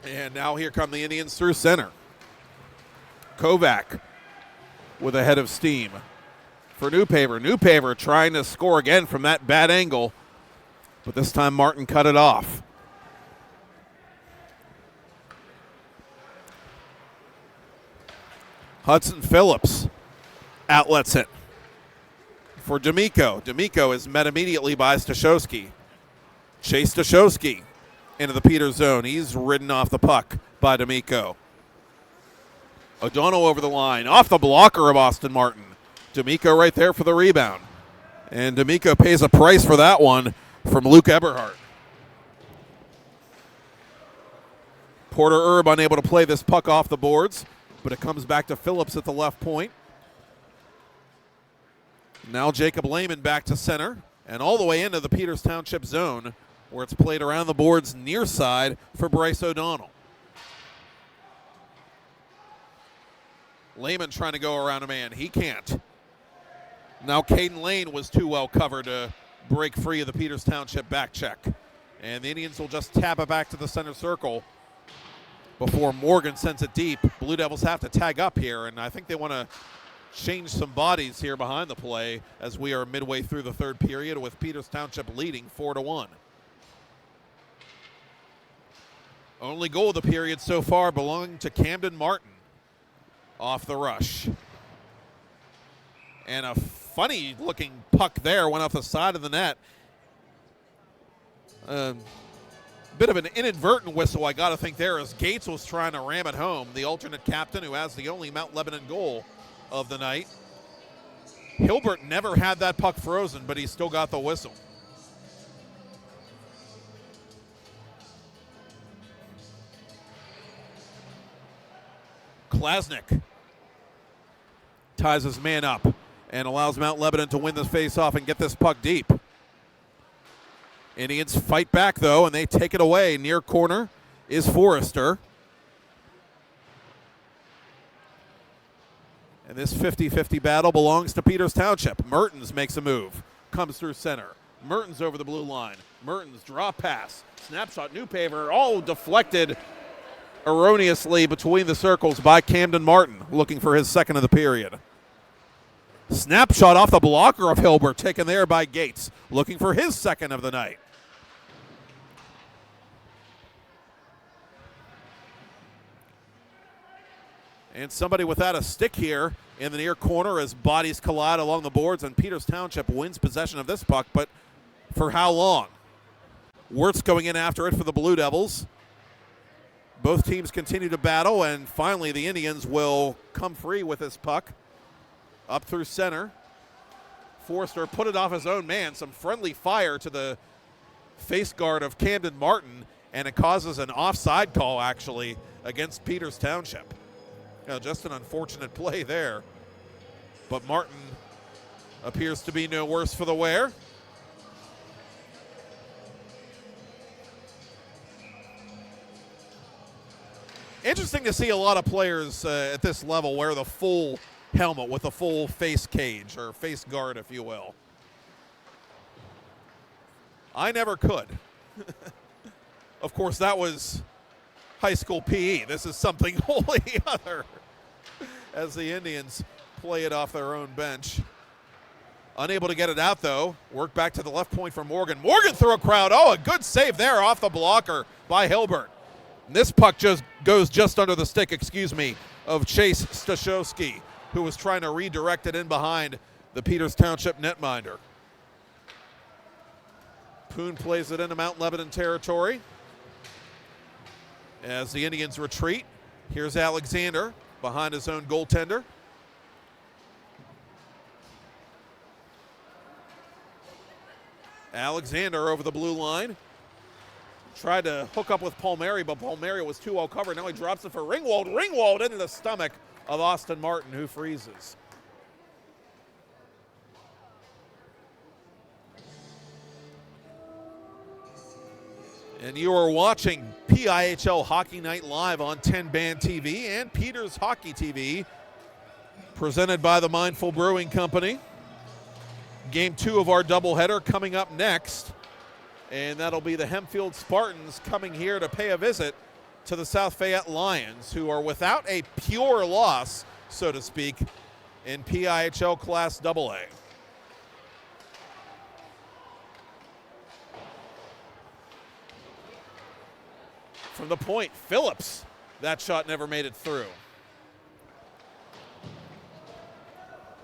And now here come the Indians through center. Kovac with a head of steam for Newpaver. Newpaver trying to score again from that bad angle, but this time Martin cut it off. Hudson Phillips outlets it for D'Amico. D'Amico is met immediately by Stashowski. Chase Stashowski into the Peters zone. He's ridden off the puck by D'Amico. O'Donnell over the line, off the blocker of Austin Martin. D'Amico right there for the rebound. And D'Amico pays a price for that one from Luke Eberhardt. Porter Erb unable to play this puck off the boards, but it comes back to Phillips at the left point. Now Jacob Lehman back to center and all the way into the Peters Township zone, where it's played around the boards near side for Bryce O'Donnell. Lehman trying to go around a man. He can't. Now Caden Lane was too well covered to break free of the Peters Township back check. And the Indians will just tap it back to the center circle before Morgan sends it deep. Blue Devils have to tag up here, and I think they want to change some bodies here behind the play as we are midway through the third period with Peters Township leading 4-1. Only goal of the period so far belonging to Camden Martin off the rush. And a funny looking puck there went off the side of the net. Bit of an inadvertent whistle, I got to think there, as Gates was trying to ram it home. The alternate captain who has the only Mount Lebanon goal of the night. Hilbert never had that puck frozen, but he still got the whistle. Klasnick ties his man up and allows Mount Lebanon to win this face-off and get this puck deep. Indians fight back, though, and they take it away. Near corner is Forrester. And this 50-50 battle belongs to Peters Township. Mertens makes a move, comes through center. Mertens over the blue line. Mertens drop pass, snapshot, Newpaver, all deflected erroneously between the circles by Camden Martin, looking for his second of the period. Snapshot off the blocker of Hilbert, taken there by Gates, looking for his second of the night. And somebody without a stick here in the near corner as bodies collide along the boards, and Peters Township wins possession of this puck, but for how long? Wirtz going in after it for the Blue Devils. Both teams continue to battle, and finally the Indians will come free with this puck. Up through center. Forrester put it off his own man. Some friendly fire to the face guard of Camden Martin, and it causes an offside call, actually, against Peters Township. Just an unfortunate play there. But Martin appears to be no worse for the wear. Interesting to see a lot of players at this level wear the full helmet with a full face cage, or face guard, if you will. I never could. Of course, that was high school PE. This is something wholly other as the Indians play it off their own bench. Unable to get it out, though. Work back to the left point for Morgan. Morgan through a crowd. Oh, a good save there off the blocker by Hilbert. And this puck just goes just under the stick, of Chase Stashowski, who was trying to redirect it in behind the Peters Township netminder. Poon plays it into Mount Lebanon territory. As the Indians retreat, here's Alexander behind his own goaltender. Alexander over the blue line. Tried to hook up with Palmieri, but Palmieri was too well covered. Now he drops it for Ringwald. Ringwald into the stomach of Austin Martin, who freezes. And you are watching PIHL Hockey Night live on 10-Band TV and Peters Hockey TV, presented by the Mindful Brewing Company. Game 2 of our doubleheader coming up next, and that'll be the Hempfield Spartans coming here to pay a visit to the South Fayette Lions, who are without a pure loss, so to speak, in PIHL Class AA. From the point, Phillips. That shot never made it through.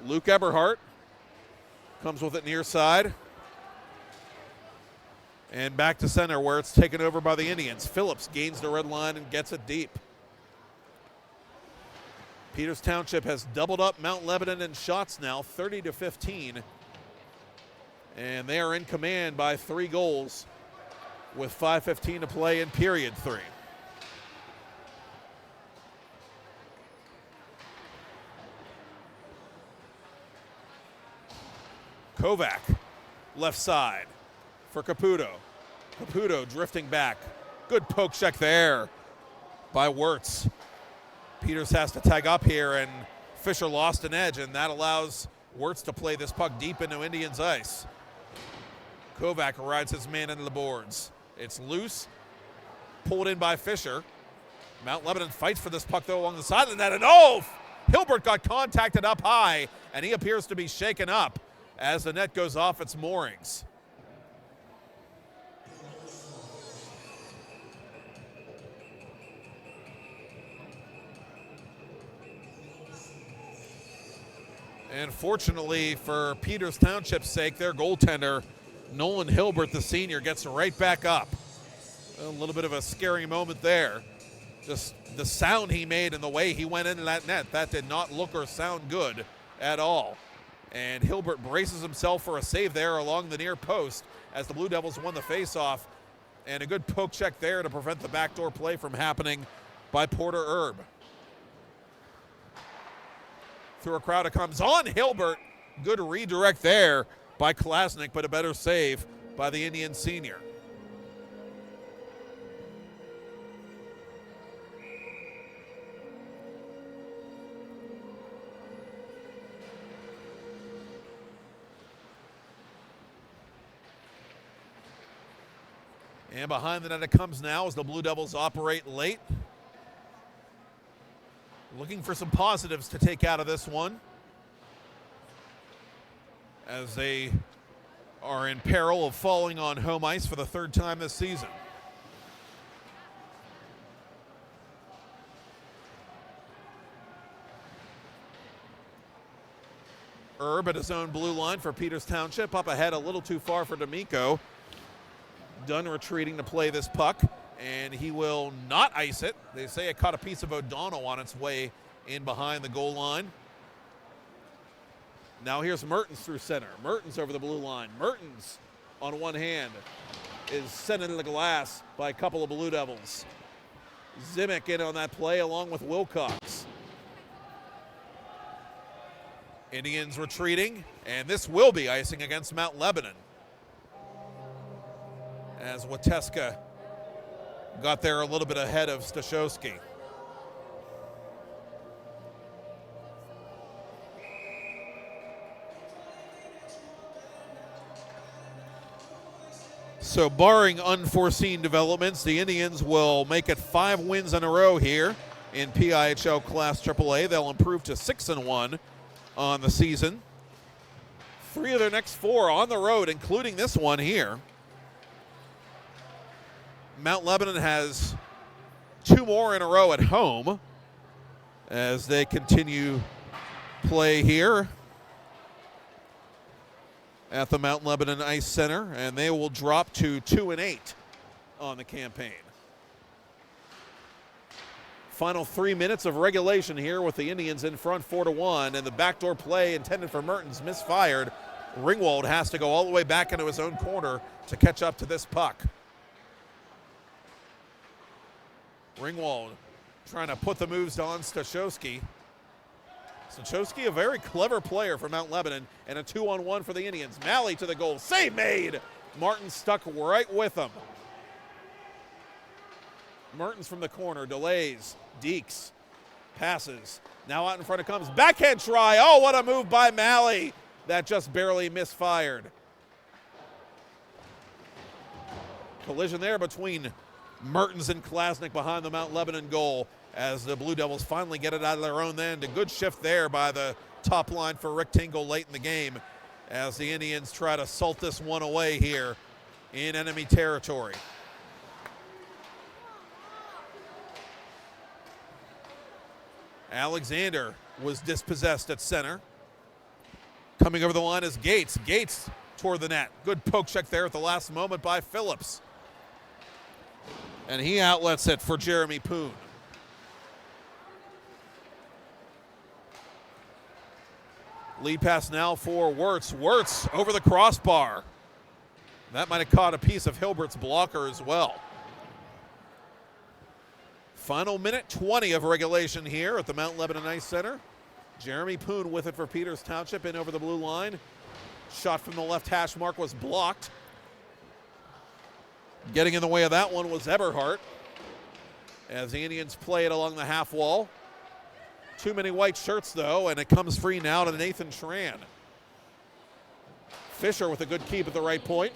Luke Eberhardt comes with it near side. And back to center where it's taken over by the Indians. Phillips gains the red line and gets it deep. Peters Township has doubled up Mount Lebanon in shots now, 30-15. And they are in command by 3 goals with 5:15 to play in period 3. Kovac, left side for Caputo. Caputo drifting back. Good poke check there by Wirtz. Peters has to tag up here, and Fisher lost an edge, and that allows Wirtz to play this puck deep into Indians ice. Kovac rides his man into the boards. It's loose, pulled in by Fisher. Mount Lebanon fights for this puck, though, along the side of the net, and oh! Hilbert got contacted up high, and he appears to be shaken up as the net goes off its moorings. And fortunately for Peters Township's sake, their goaltender, Nolan Hilbert, the senior, gets right back up. A little bit of a scary moment there. Just the sound he made and the way he went into that net, that did not look or sound good at all. And Hilbert braces himself for a save there along the near post as the Blue Devils won the faceoff. And a good poke check there to prevent the backdoor play from happening by Porter Erb. Through a crowd, it comes on Hilbert. Good redirect there by Klasnick, but a better save by the Indian senior. And behind the net it comes now as the Blue Devils operate late. Looking for some positives to take out of this one, as they are in peril of falling on home ice for the third time this season. Erb at his own blue line for Peters Township. Up ahead a little too far for D'Amico. Dunn retreating to play this puck, and he will not ice it. They say it caught a piece of O'Donnell on its way in behind the goal line. Now here's Mertens through center. Mertens over the blue line. Mertens on one hand is sent into the glass by a couple of Blue Devils. Zimick in on that play along with Wilcox. Indians retreating, and this will be icing against Mount Lebanon, as Wateska got there a little bit ahead of Stashowski. So barring unforeseen developments, the Indians will make it 5 wins in a row here in PIHL Class AAA. They'll improve to 6-1 on the season. 3 of their next 4 on the road, including this one here. Mount Lebanon has 2 more in a row at home as they continue play here at the Mount Lebanon Ice Center, and they will drop to 2-8 on the campaign. Final 3 minutes of regulation here with the Indians in front 4-1, and the backdoor play intended for Mertens misfired. Ringwald has to go all the way back into his own corner to catch up to this puck. Ringwald trying to put the moves on Stashowski. Stashowski, a very clever player for Mount Lebanon, and a 2-on-1 for the Indians. Malley to the goal. Save made! Martin stuck right with him. Mertens from the corner, delays. Deeks passes. Now out in front it comes. Backhand try. Oh, what a move by Malley. That just barely misfired. Collision there between Mertens and Klasnick behind the Mount Lebanon goal as the Blue Devils finally get it out of their own end. A good shift there by the top line for Rick Tingle late in the game as the Indians try to salt this one away here in enemy territory. Alexander was dispossessed at center. Coming over the line is Gates. Gates toward the net. Good poke check there at the last moment by Phillips. And he outlets it for Jeremy Poon. Lead pass now for Wirtz. Wirtz over the crossbar. That might have caught a piece of Hilbert's blocker as well. Final minute 20 of regulation here at the Mount Lebanon Ice Center. Jeremy Poon with it for Peters Township in over the blue line. Shot from the left hash mark was blocked. Getting in the way of that one was Eberhardt as the Indians play it along the half wall. Too many white shirts though, and it comes free now to Nathan Tran. Fisher with a good keep at the right point.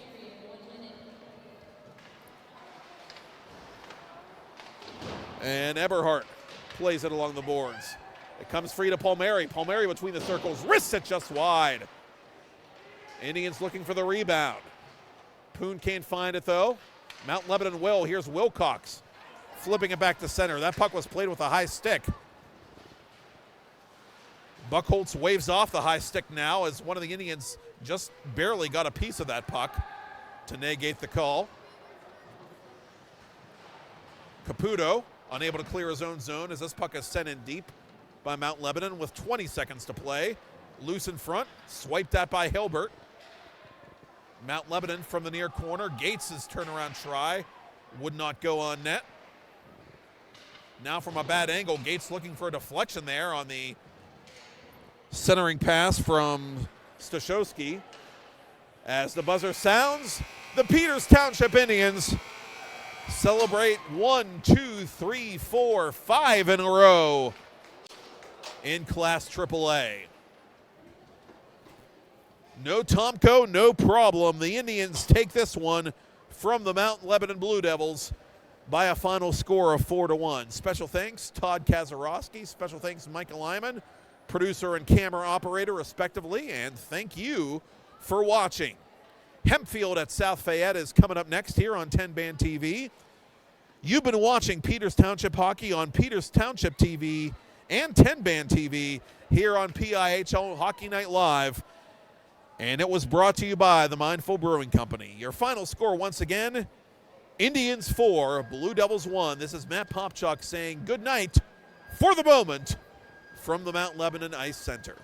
And Eberhardt plays it along the boards. It comes free to Palmieri. Palmieri between the circles, wrists it just wide. Indians looking for the rebound. Poon can't find it though. Mount Lebanon will. Here's Wilcox flipping it back to center. That puck was played with a high stick. Buchholz waves off the high stick now as one of the Indians just barely got a piece of that puck to negate the call. Caputo unable to clear his own zone as this puck is sent in deep by Mount Lebanon with 20 seconds to play. Loose in front, swiped at by Hilbert. Mount Lebanon from the near corner. Gates' turnaround try would not go on net. Now from a bad angle, Gates looking for a deflection there on the centering pass from Stashowski. As the buzzer sounds, the Peters Township Indians celebrate 1, 2, 3, 4, 5 in a row in Class AAA. No Tomko, no problem. The Indians take this one from the Mount Lebanon Blue Devils by a final score of 4-1. Special thanks, Todd Kazarowski. Special thanks, Michael Lyman, producer and camera operator, respectively. And thank you for watching. Hempfield at South Fayette is coming up next here on 10-Band TV. You've been watching Peters Township Hockey on Peters Township TV and 10-Band TV here on PIHL Hockey Night Live. And it was brought to you by the Mindful Brewing Company. Your final score once again, Indians 4, Blue Devils 1. This is Matt Popchock saying good night for the moment from the Mount Lebanon Ice Center.